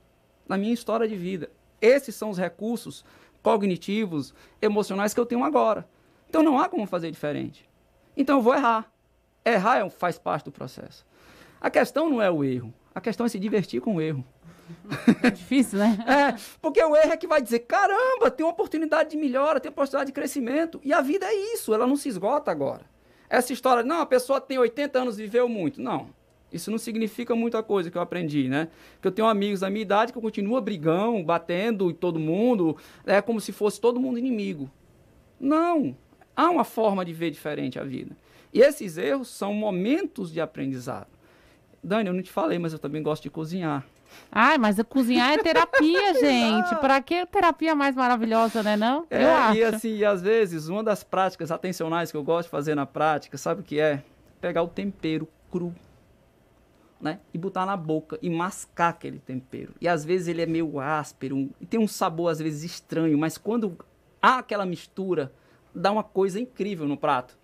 na minha história de vida. Esses são os recursos cognitivos, emocionais que eu tenho agora. Então não há como fazer diferente. Então eu vou errar. Errar faz parte do processo. A questão não é o erro. A questão é se divertir com o erro. É difícil, né? Porque o erro é que vai dizer, caramba, tem uma oportunidade de melhora, tem uma oportunidade de crescimento. E a vida é isso, ela não se esgota agora. Essa história, não, a pessoa tem 80 anos e viveu muito. Não, isso não significa muita coisa que eu aprendi, né? Porque eu tenho amigos da minha idade que eu continuo brigando, batendo em todo mundo, é como se fosse todo mundo inimigo. Não, há uma forma de ver diferente a vida. E esses erros são momentos de aprendizado. Dani, eu não te falei, mas eu também gosto de cozinhar. Mas cozinhar é terapia, gente. Para que terapia mais maravilhosa, né, não? Eu acho. E assim, às vezes, uma das práticas atencionais que eu gosto de fazer na prática, sabe o que é? Pegar o tempero cru, né? E botar na boca e mascar aquele tempero. E às vezes ele é meio áspero, e tem um sabor às vezes estranho, mas quando há aquela mistura, dá uma coisa incrível no prato.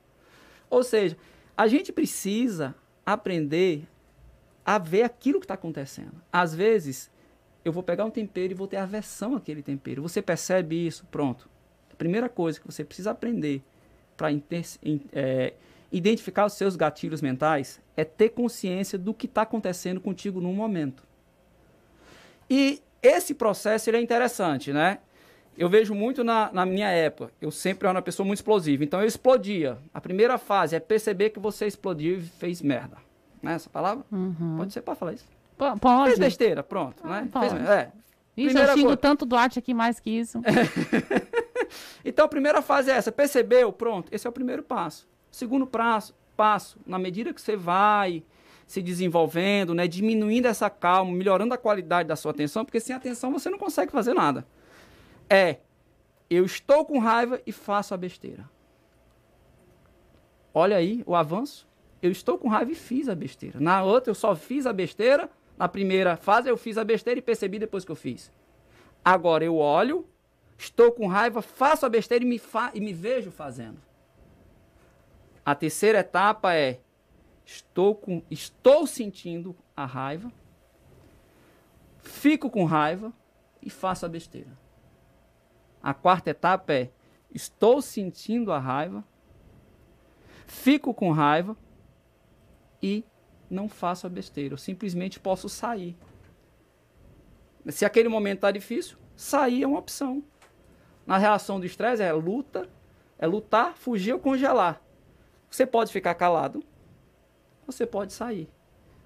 Ou seja, a gente precisa aprender a ver aquilo que está acontecendo. Às vezes, eu vou pegar um tempero e vou ter aversão àquele tempero. Você percebe isso? Pronto. A primeira coisa que você precisa aprender para identificar os seus gatilhos mentais é ter consciência do que está acontecendo contigo no momento. E esse processo ele é interessante, né? Eu vejo muito na minha época, eu sempre era uma pessoa muito explosiva, então eu explodia. A primeira fase é perceber que você explodiu e fez merda. Né, essa palavra? Pode ser para falar isso? Pode. Fez besteira, pronto. Né? Pode. Isso, Primeira eu xingo coisa. tanto o Duarte aqui mais que isso. Então, a primeira fase é essa. Percebeu? Pronto. Esse é o primeiro passo. Segundo passo, na medida que você vai se desenvolvendo, né, diminuindo essa calma, melhorando a qualidade da sua atenção, porque sem atenção você não consegue fazer nada. Eu estou com raiva e faço a besteira. Olha aí o avanço. Eu estou com raiva e fiz a besteira. Na outra, eu só fiz a besteira. Na primeira fase, eu fiz a besteira e percebi depois que eu fiz. Agora, eu olho, estou com raiva, faço a besteira e me vejo fazendo. A terceira etapa é, estou sentindo a raiva, fico com raiva e faço a besteira. A quarta etapa é, estou sentindo a raiva, fico com raiva e não faço a besteira. Eu simplesmente posso sair. Se aquele momento está difícil, sair é uma opção. Na relação do estresse é lutar, fugir ou congelar. Você pode ficar calado, você pode sair.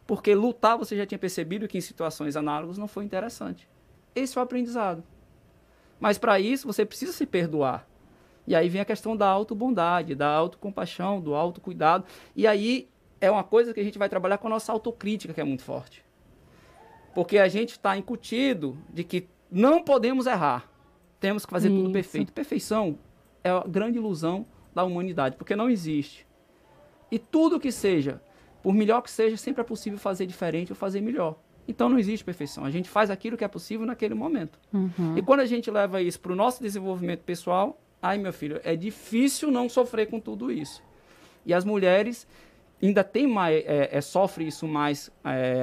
Porque lutar, você já tinha percebido que em situações análogas não foi interessante. Esse foi o aprendizado. Mas para isso, você precisa se perdoar. E aí vem a questão da autobondade, da autocompaixão, do autocuidado. E aí é uma coisa que a gente vai trabalhar com a nossa autocrítica, que é muito forte. Porque a gente está incutido de que não podemos errar. Temos que fazer tudo perfeito. Perfeição é a grande ilusão da humanidade, porque não existe. E tudo que seja, por melhor que seja, sempre é possível fazer diferente ou fazer melhor. Então não existe perfeição. A gente faz aquilo que é possível naquele momento. E quando a gente leva isso para o nosso desenvolvimento pessoal, meu filho, é difícil não sofrer com tudo isso. E as mulheres ainda tem mais, sofre isso mais,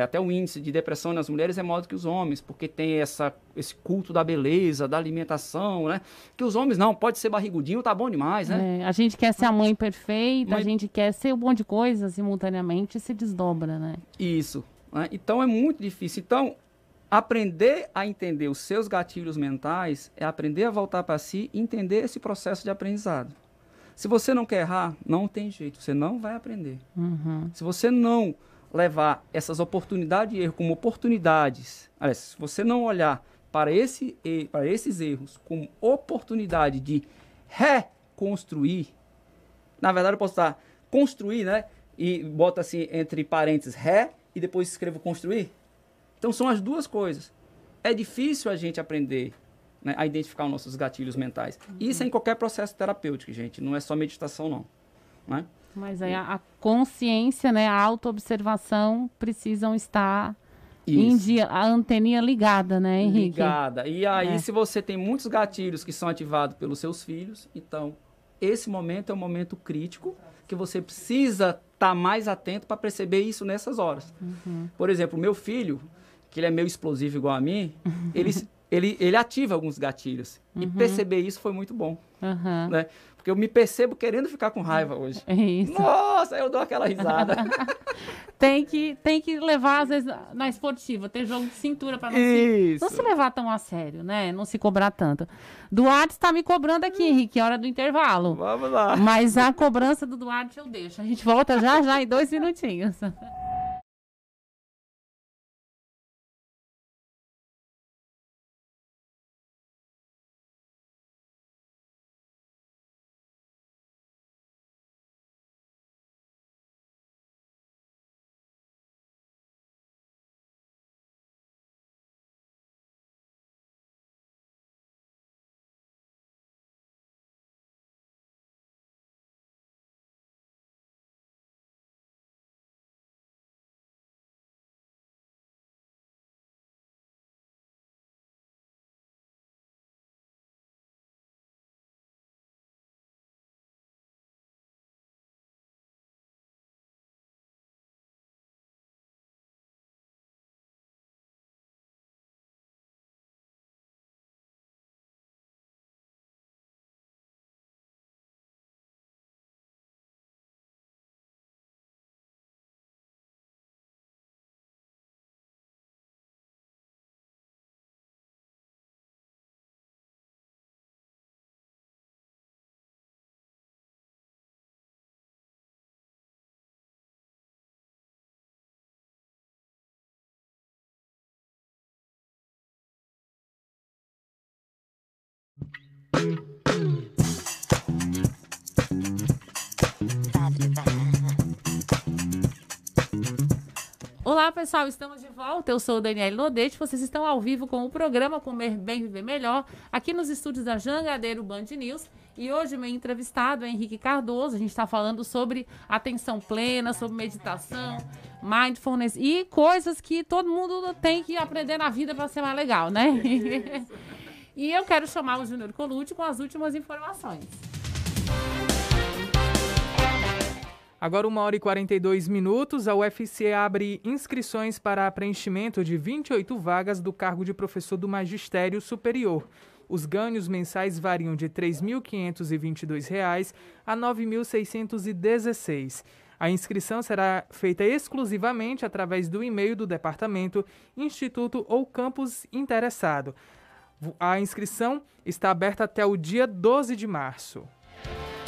até o índice de depressão nas mulheres é maior do que os homens, porque tem esse culto da beleza, da alimentação, né? Que os homens não, pode ser barrigudinho, tá bom demais, né? A gente quer ser a mãe perfeita, a gente quer ser um monte de coisa simultaneamente e se desdobra, né? Isso. Né? Então é muito difícil. Então, aprender a entender os seus gatilhos mentais é aprender a voltar para si e entender esse processo de aprendizado. Se você não quer errar, não tem jeito, você não vai aprender. Se você não levar essas oportunidades de erro como oportunidades, aliás, se você não olhar para esses erros como oportunidade de reconstruir, na verdade eu posso estar construir, né? E bota assim entre parênteses e depois escrevo construir. Então são as duas coisas. É difícil a gente aprender, né, a identificar os nossos gatilhos mentais. Isso é em qualquer processo terapêutico, gente. Não é só meditação, não. Né? Mas aí a consciência, né, a autoobservação precisam estar em dia, a anteninha ligada, né, Henrique? Ligada. E aí, se você tem muitos gatilhos que são ativados pelos seus filhos, então, esse momento é um momento crítico que você precisa estar mais atento para perceber isso nessas horas. Por exemplo, o meu filho, que ele é meio explosivo igual a mim, ele ativa alguns gatilhos. E perceber isso foi muito bom. Né? Porque eu me percebo querendo ficar com raiva hoje. É isso. Nossa, eu dou aquela risada. tem que levar, às vezes, na esportiva, ter jogo de cintura para não se levar tão a sério, né? Não se cobrar tanto. Duarte está me cobrando aqui, Henrique, hora do intervalo. Vamos lá. Mas a cobrança do Duarte eu deixo. A gente volta já em 2 minutinhos. Olá, pessoal, estamos de volta. Eu sou Daniele Lodete. Vocês estão ao vivo com o programa Comer Bem, Viver Melhor, aqui nos estúdios da Jangadeiro Band News. E hoje o meu entrevistado é Henrique Cardoso. A gente está falando sobre atenção plena, sobre meditação, mindfulness e coisas que todo mundo tem que aprender na vida para ser mais legal, né? E eu quero chamar o Júnior Colucci com as últimas informações. Agora 1h42, a UFC abre inscrições para preenchimento de 28 vagas do cargo de professor do Magistério Superior. Os ganhos mensais variam de R$ 3.522 a R$ 9.616. A inscrição será feita exclusivamente através do e-mail do departamento, instituto ou campus interessado. A inscrição está aberta até o dia 12 de março.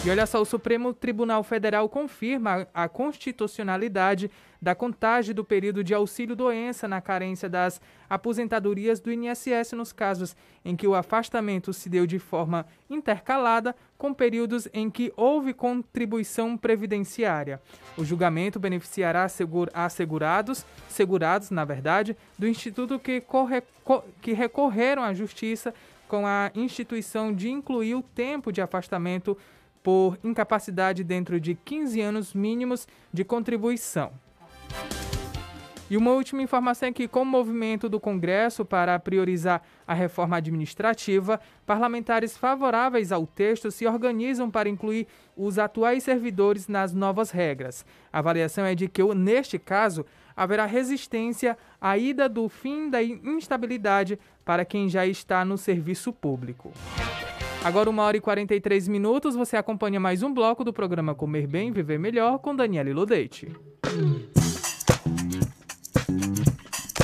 E olha só, o Supremo Tribunal Federal confirma a constitucionalidade da contagem do período de auxílio-doença na carência das aposentadorias do INSS nos casos em que o afastamento se deu de forma intercalada com períodos em que houve contribuição previdenciária. O julgamento beneficiará segurados, do Instituto que recorreram à Justiça com a instituição de incluir o tempo de afastamento por incapacidade dentro de 15 anos mínimos de contribuição. E uma última informação é que, com o movimento do Congresso para priorizar a reforma administrativa, parlamentares favoráveis ao texto se organizam para incluir os atuais servidores nas novas regras. A avaliação é de que, neste caso, haverá resistência à ida do fim da instabilidade para quem já está no serviço público. Agora 1h43, você acompanha mais um bloco do programa Comer Bem, Viver Melhor com Daniele Lodete.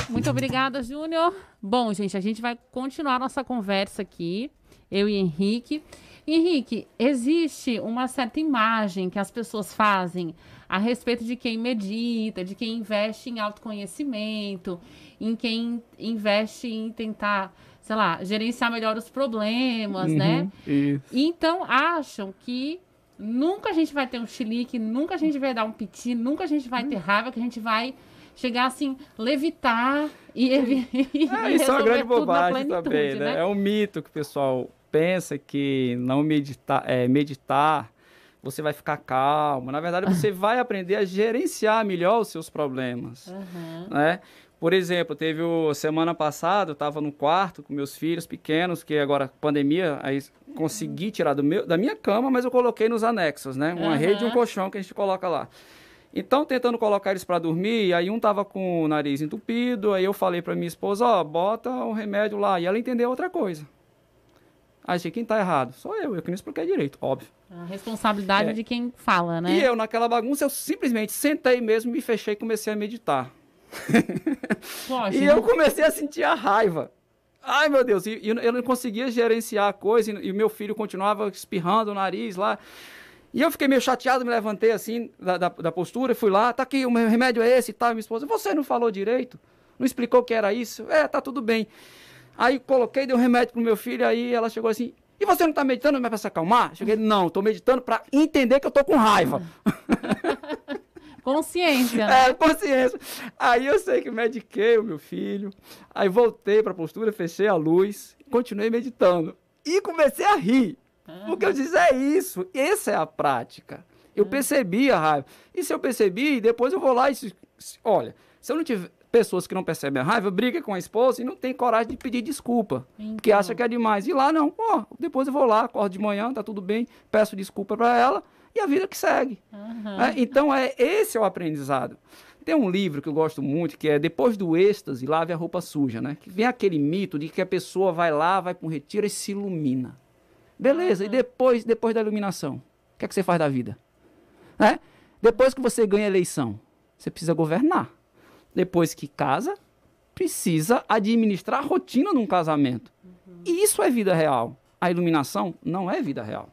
Muito obrigada, Júnior. Bom, gente, a gente vai continuar nossa conversa aqui, eu e Henrique. Henrique, existe uma certa imagem que as pessoas fazem a respeito de quem medita, de quem investe em autoconhecimento, em quem investe em tentar, sei lá, gerenciar melhor os problemas, né? Isso. Então, acham que nunca a gente vai ter um chilique, nunca a gente vai dar um piti, nunca a gente vai ter raiva, que a gente vai chegar assim, levitar e isso é uma grande tudo na bobagem plenitude, também, né? É um mito que o pessoal pensa que não meditar, você vai ficar calmo. Na verdade, você vai aprender a gerenciar melhor os seus problemas, né? Por exemplo, semana passada, eu estava no quarto com meus filhos pequenos, que agora, pandemia, aí consegui tirar da minha cama, mas eu coloquei nos anexos, né? Uma rede e um colchão que a gente coloca lá. Então, tentando colocar eles para dormir, aí um tava com o nariz entupido, aí eu falei para minha esposa, bota o remédio lá, e ela entendeu outra coisa. Aí, quem tá errado? Sou eu que não expliquei direito, óbvio. A responsabilidade de quem fala, né? E eu, naquela bagunça, eu simplesmente sentei mesmo, me fechei e comecei a meditar. Poxa, e eu comecei a sentir a raiva. Ai, meu Deus, e eu não conseguia gerenciar a coisa, e o meu filho continuava espirrando o nariz lá. E eu fiquei meio chateado, me levantei assim da postura, fui lá, tá aqui, o meu remédio é esse e tal. Minha esposa, você não falou direito? Não explicou o que era isso? Tá tudo bem. Aí coloquei, dei um remédio pro meu filho, aí ela chegou assim, e você não tá meditando mais pra se acalmar? Cheguei, não, tô meditando pra entender que eu tô com raiva. Consciência, né? Consciência. Aí eu sei que mediquei o meu filho, aí voltei pra postura, fechei a luz, continuei meditando. E comecei a rir. Porque eu disse, isso, essa é a prática. Eu percebi a raiva. E se eu percebi, depois eu vou lá e... Olha, se eu não tiver pessoas que não percebem a raiva, briga com a esposa e não tem coragem de pedir desculpa. Então. Porque acha que é demais. E lá não, depois eu vou lá, acordo de manhã, tá tudo bem, peço desculpa para ela e a vida que segue. Então, esse é o aprendizado. Tem um livro que eu gosto muito, que é Depois do êxtase, lave a roupa suja, né? Que vem aquele mito de que a pessoa vai lá, vai para um retiro e se ilumina. Beleza, e depois da iluminação, o que é que você faz da vida? Né? Depois que você ganha a eleição, você precisa governar. Depois que casa, precisa administrar a rotina de um casamento. E isso é vida real. A iluminação não é vida real.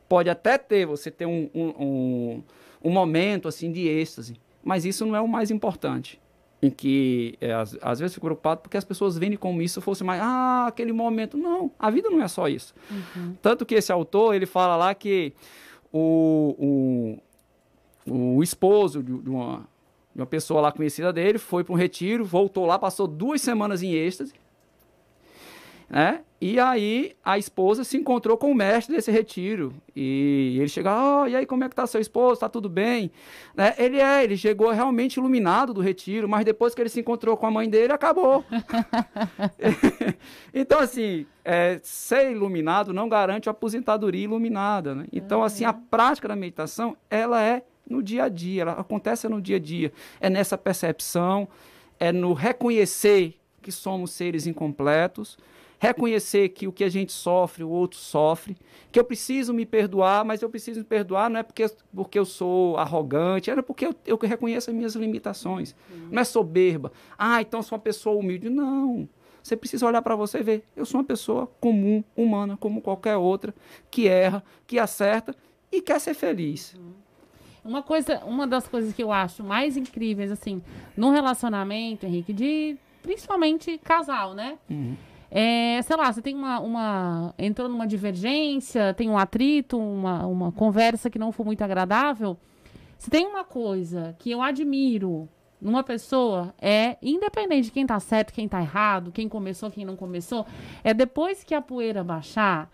Pode até você ter um momento assim de êxtase, mas isso não é o mais importante. em que às vezes fico preocupado porque as pessoas veem como isso fosse mais, aquele momento. Não, a vida não é só isso. Tanto que esse autor, ele fala lá que o esposo de uma pessoa lá conhecida dele foi para um retiro, voltou lá, passou 2 semanas em êxtase, né? E aí a esposa se encontrou com o mestre desse retiro. E ele chega, e aí como é que tá seu esposo? Tá tudo bem? Né? Ele chegou realmente iluminado do retiro, mas depois que ele se encontrou com a mãe dele, acabou. Então, assim, ser iluminado não garante a aposentadoria iluminada, né? Então, assim, a prática da meditação, ela é no dia a dia, ela acontece no dia a dia. É nessa percepção, é no reconhecer que somos seres incompletos, reconhecer que o que a gente sofre, o outro sofre, que eu preciso me perdoar, mas eu preciso me perdoar não é porque eu sou arrogante, é porque eu reconheço as minhas limitações. Não é soberba. Então eu sou uma pessoa humilde. Não. Você precisa olhar para você e ver. Eu sou uma pessoa comum, humana, como qualquer outra, que erra, que acerta e quer ser feliz. Uma das coisas que eu acho mais incríveis, assim, no relacionamento, Henrique, principalmente casal, né? Sei lá, você tem entrou numa divergência, tem um atrito, uma conversa que não foi muito agradável. Se tem uma coisa que eu admiro numa pessoa, independente de quem tá certo, quem tá errado, quem começou, quem não começou, depois que a poeira baixar,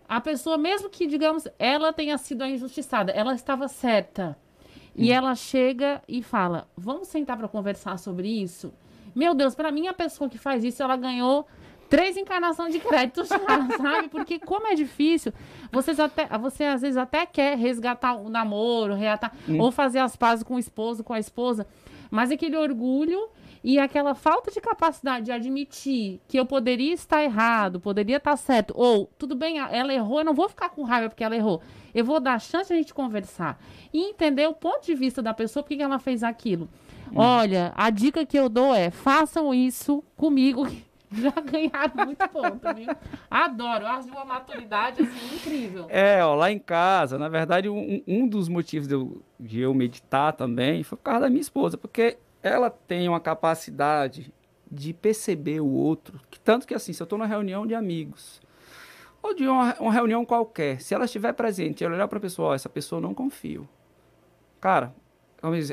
a pessoa, mesmo que, digamos, ela tenha sido a injustiçada, ela estava certa. E ela chega e fala, vamos sentar para conversar sobre isso? Meu Deus, para mim, a pessoa que faz isso, ela ganhou 3 encarnações de crédito já, sabe? Porque como é difícil, você às vezes até quer resgatar o namoro, ou fazer as pazes com o esposo, com a esposa, mas aquele orgulho e aquela falta de capacidade de admitir que eu poderia estar errado, poderia estar certo, ou, tudo bem, ela errou, eu não vou ficar com raiva porque ela errou, eu vou dar a chance de a gente conversar e entender o ponto de vista da pessoa, por que ela fez aquilo. Olha, a dica que eu dou façam isso comigo, já ganharam muito ponto, viu? Adoro, eu acho de uma maturidade assim, incrível. Lá em casa, na verdade, um dos motivos de eu meditar também foi por causa da minha esposa, porque ela tem uma capacidade de perceber o outro, tanto que assim, se eu estou numa reunião de amigos, ou de uma reunião qualquer, se ela estiver presente, eu olhar para a pessoa, essa pessoa eu não confio. Cara,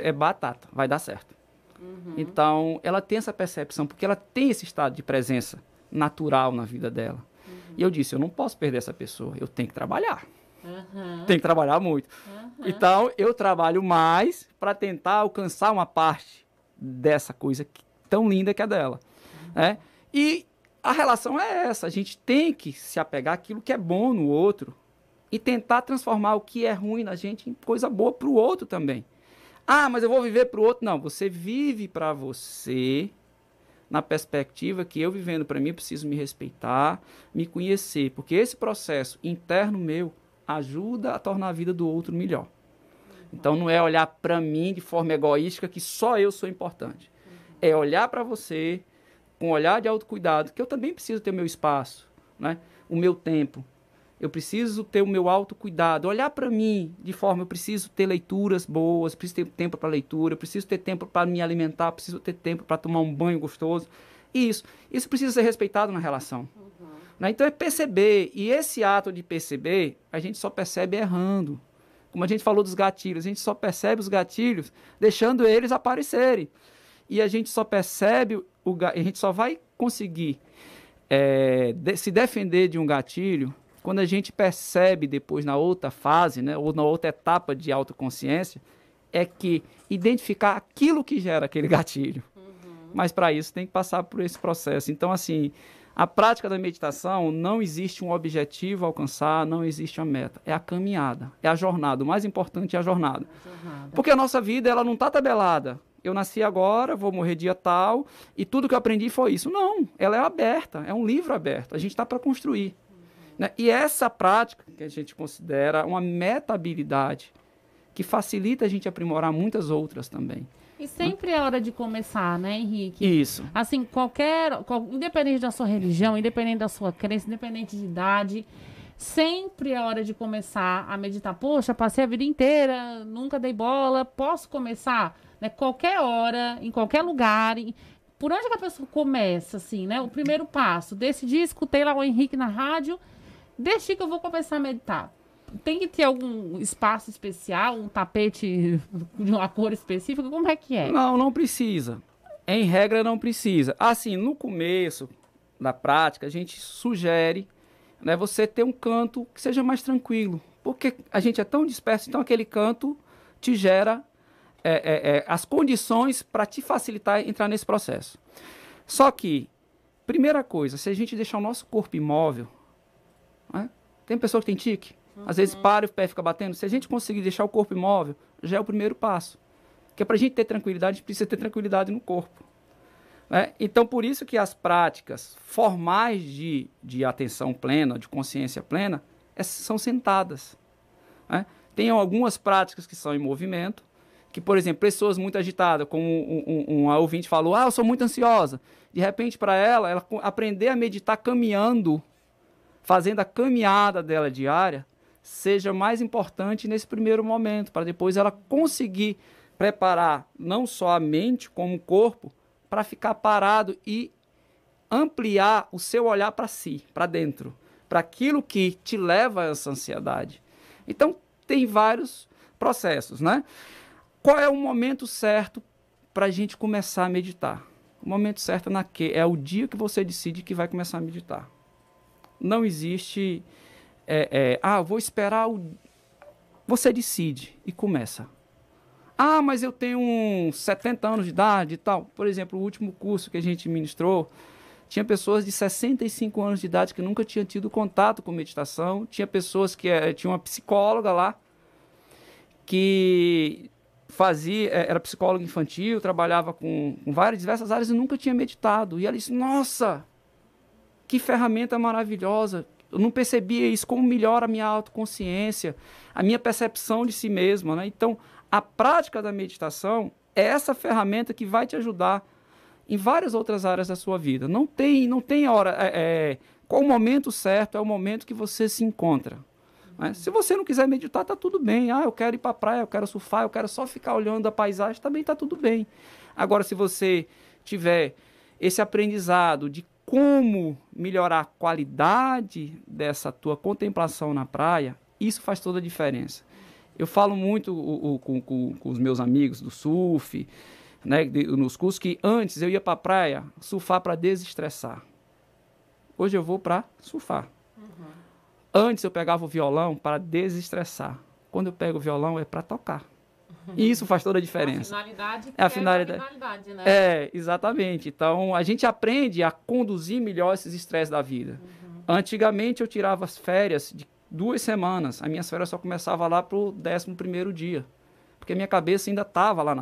é batata, vai dar certo. Então, ela tem essa percepção, porque ela tem esse estado de presença natural na vida dela. E eu disse, eu não posso perder essa pessoa, eu tenho que trabalhar. Tenho que trabalhar muito. Então, eu trabalho mais para tentar alcançar uma parte dessa coisa tão linda que é dela. Né? E a relação é essa, a gente tem que se apegar àquilo que é bom no outro e tentar transformar o que é ruim na gente em coisa boa para o outro também. Mas eu vou viver para o outro. Não, você vive para você na perspectiva que eu vivendo para mim, eu preciso me respeitar, me conhecer, porque esse processo interno meu ajuda a tornar a vida do outro melhor. Então não é olhar para mim de forma egoística que só eu sou importante. É olhar para você com um olhar de autocuidado, que eu também preciso ter o meu espaço, né? O meu tempo. Eu preciso ter o meu autocuidado, olhar para mim de forma, eu preciso ter leituras boas, preciso ter tempo para leitura, eu preciso ter tempo para me alimentar, preciso ter tempo para tomar um banho gostoso. Isso precisa ser respeitado na relação. Né? Então é perceber, e esse ato de perceber, a gente só percebe errando. Como a gente falou dos gatilhos, a gente só percebe os gatilhos deixando eles aparecerem. E a gente só percebe, a gente só vai conseguir se defender de um gatilho quando a gente percebe depois na outra fase, né, ou na outra etapa de autoconsciência, é que identificar aquilo que gera aquele gatilho. Mas para isso tem que passar por esse processo. Então, assim, a prática da meditação não existe um objetivo a alcançar, não existe uma meta. É a caminhada, é a jornada. O mais importante é a jornada. Porque a nossa vida ela não está tabelada. Eu nasci agora, vou morrer dia tal, e tudo que eu aprendi foi isso. Não, ela é aberta, é um livro aberto. A gente está para construir. Né? E essa prática, que a gente considera uma meta-habilidade, que facilita a gente aprimorar muitas outras também. E sempre é hora de começar, né, Henrique? Isso. Assim, independente da sua religião, independente da sua crença, independente de idade, sempre é hora de começar a meditar. Poxa, passei a vida inteira, nunca dei bola, posso começar? né? Qualquer hora, em qualquer lugar. Por onde que a pessoa começa, assim, né? O primeiro passo. Decidi, escutei lá o Henrique na rádio, decidi que eu vou começar a meditar. Tem que ter algum espaço especial, um tapete de uma cor específica? Como é que é? Não, não precisa. Em regra, não precisa. Assim, no começo da prática, a gente sugere, né, você ter um canto que seja mais tranquilo. Porque a gente é tão disperso, então aquele canto te gera as condições para te facilitar entrar nesse processo. Só que, primeira coisa, se a gente deixar o nosso corpo imóvel, né, tem pessoa que tem tique, às vezes para e o pé fica batendo. Se a gente conseguir deixar o corpo imóvel, já é o primeiro passo. Porque para a gente ter tranquilidade, a gente precisa ter tranquilidade no corpo. Né? Então, por isso que as práticas formais de atenção plena, de consciência plena, são sentadas. Né? Tem algumas práticas que são em movimento, que, por exemplo, pessoas muito agitadas, como uma ouvinte falou, eu sou muito ansiosa. De repente, para ela aprender a meditar caminhando, fazendo a caminhada dela diária, seja mais importante nesse primeiro momento, para depois ela conseguir preparar não só a mente, como o corpo, para ficar parado e ampliar o seu olhar para si, para dentro, para aquilo que te leva a essa ansiedade. Então, tem vários processos, né? Qual é o momento certo para a gente começar a meditar? O momento certo é o dia que você decide que vai começar a meditar. Não existe, vou esperar Você decide e começa. Mas eu tenho uns 70 anos de idade e tal. Por exemplo, o último curso que a gente ministrou, tinha pessoas de 65 anos de idade que nunca tinham tido contato com meditação. Tinha pessoas que tinha uma psicóloga lá, que era psicóloga infantil, trabalhava com diversas áreas e nunca tinha meditado. E ela disse, nossa, que ferramenta maravilhosa. Eu não percebia isso, como melhora a minha autoconsciência, a minha percepção de si mesma, né? Então, a prática da meditação é essa ferramenta que vai te ajudar em várias outras áreas da sua vida. Não tem hora. Qual o momento certo? É o momento que você se encontra. Né? Se você não quiser meditar, tá tudo bem. Eu quero ir para a praia, eu quero surfar, eu quero só ficar olhando a paisagem, também tá tudo bem. Agora, se você tiver esse aprendizado de como melhorar a qualidade dessa tua contemplação na praia, isso faz toda a diferença. Eu falo muito com os meus amigos do surf, né, nos cursos, que antes eu ia para a praia surfar para desestressar. Hoje eu vou para surfar. Antes eu pegava o violão para desestressar. Quando eu pego o violão é para tocar. E isso faz toda a diferença. A finalidade é a finalidade, né? Exatamente. Então, a gente aprende a conduzir melhor esses estresses da vida. Antigamente, eu tirava as férias de 2 semanas. As minhas férias só começavam lá para o 11º dia. Porque a minha cabeça ainda estava lá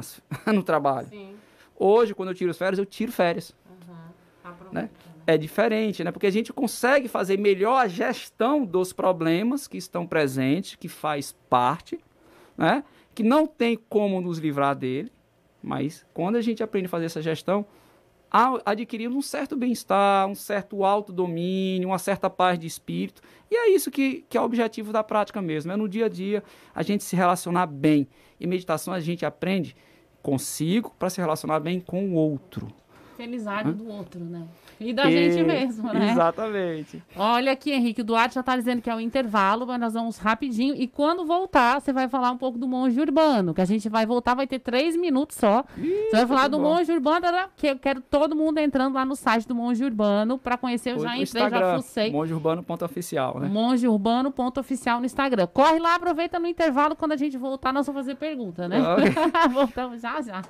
no trabalho. Sim. Hoje, quando eu tiro as férias, eu tiro férias. Né? É diferente, né? Porque a gente consegue fazer melhor a gestão dos problemas que estão presentes, que faz parte, né? Que não tem como nos livrar dele, mas quando a gente aprende a fazer essa gestão, adquirimos um certo bem-estar, um certo autodomínio, uma certa paz de espírito, e é isso que é o objetivo da prática mesmo, é no dia a dia a gente se relacionar bem. E meditação a gente aprende consigo para se relacionar bem com o outro. Felizardo do outro, né? E da gente mesmo, né? Exatamente. Olha aqui, Henrique, o Duarte já está dizendo que é um intervalo, mas nós vamos rapidinho. E quando voltar, você vai falar um pouco do monge urbano, que a gente vai voltar, vai ter 3 minutos só. Você vai falar do monge urbano, que eu quero todo mundo entrando lá no site do monge urbano para conhecer. Eu já entrei, já fucei. Mongeurbano.oficial, né? Mongeurbano.oficial no Instagram. Corre lá, aproveita no intervalo. Quando a gente voltar, nós vamos fazer pergunta, né? Okay. Voltamos já.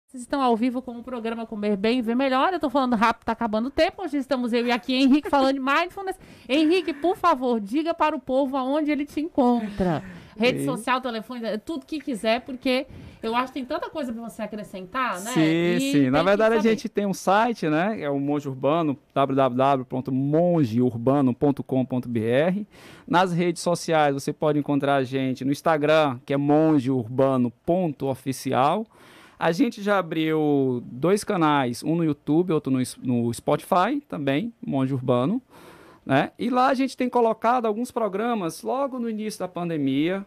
Vocês estão ao vivo com o programa Comer Bem e Ver Melhor. Eu tô falando rápido, tá acabando o tempo. Hoje estamos eu e aqui Henrique falando de Mindfulness. Henrique, por favor, diga para o povo aonde ele te encontra. Rede social, telefone, tudo que quiser, porque eu acho que tem tanta coisa para você acrescentar, né? Sim. Na verdade, a gente tem um site, né? É o Monge Urbano, www.mongeurbano.com.br. Nas redes sociais, você pode encontrar a gente no Instagram, que é mongeurbano.oficial. A gente já abriu 2 canais, um no YouTube, outro no Spotify também, Monge Urbano. Né? E lá a gente tem colocado alguns programas logo no início da pandemia.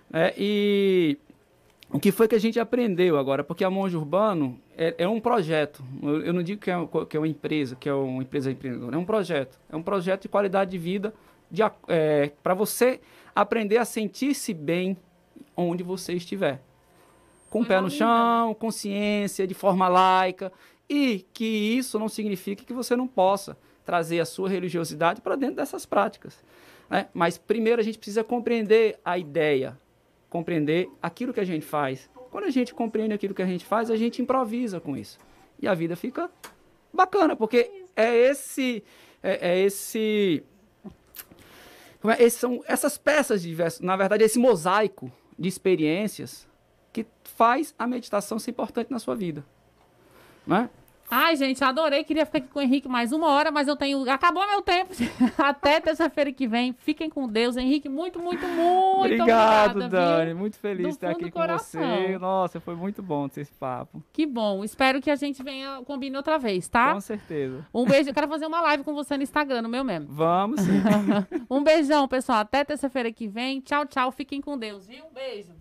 Né? E o que foi que a gente aprendeu agora? Porque a Monge Urbano é um projeto. Eu não digo que é uma empresa, que é uma empresa empreendedora. É um projeto. É um projeto de qualidade de vida para você aprender a sentir-se bem onde você estiver. Com o pé no chão, consciência, de forma laica. E que isso não significa que você não possa trazer a sua religiosidade para dentro dessas práticas. Né? Mas primeiro a gente precisa compreender a ideia, compreender aquilo que a gente faz. Quando a gente compreende aquilo que a gente faz, a gente improvisa com isso. E a vida fica bacana, porque são essas peças diversas, na verdade, esse mosaico de experiências que faz a meditação ser importante na sua vida. Né? Ai, gente, adorei. Queria ficar aqui com o Henrique mais 1 hora, mas acabou meu tempo. Até terça-feira que vem. Fiquem com Deus. Henrique, muito obrigado, obrigada, Dani. Viu? Muito feliz de estar aqui com você. Nossa, foi muito bom ter esse papo. Que bom. Espero que a gente combine outra vez, tá? Com certeza. Um beijo. Eu quero fazer uma live com você no Instagram, no meu mesmo. Vamos sim. Um beijão, pessoal. Até terça-feira que vem. Tchau, tchau. Fiquem com Deus, viu? Beijo.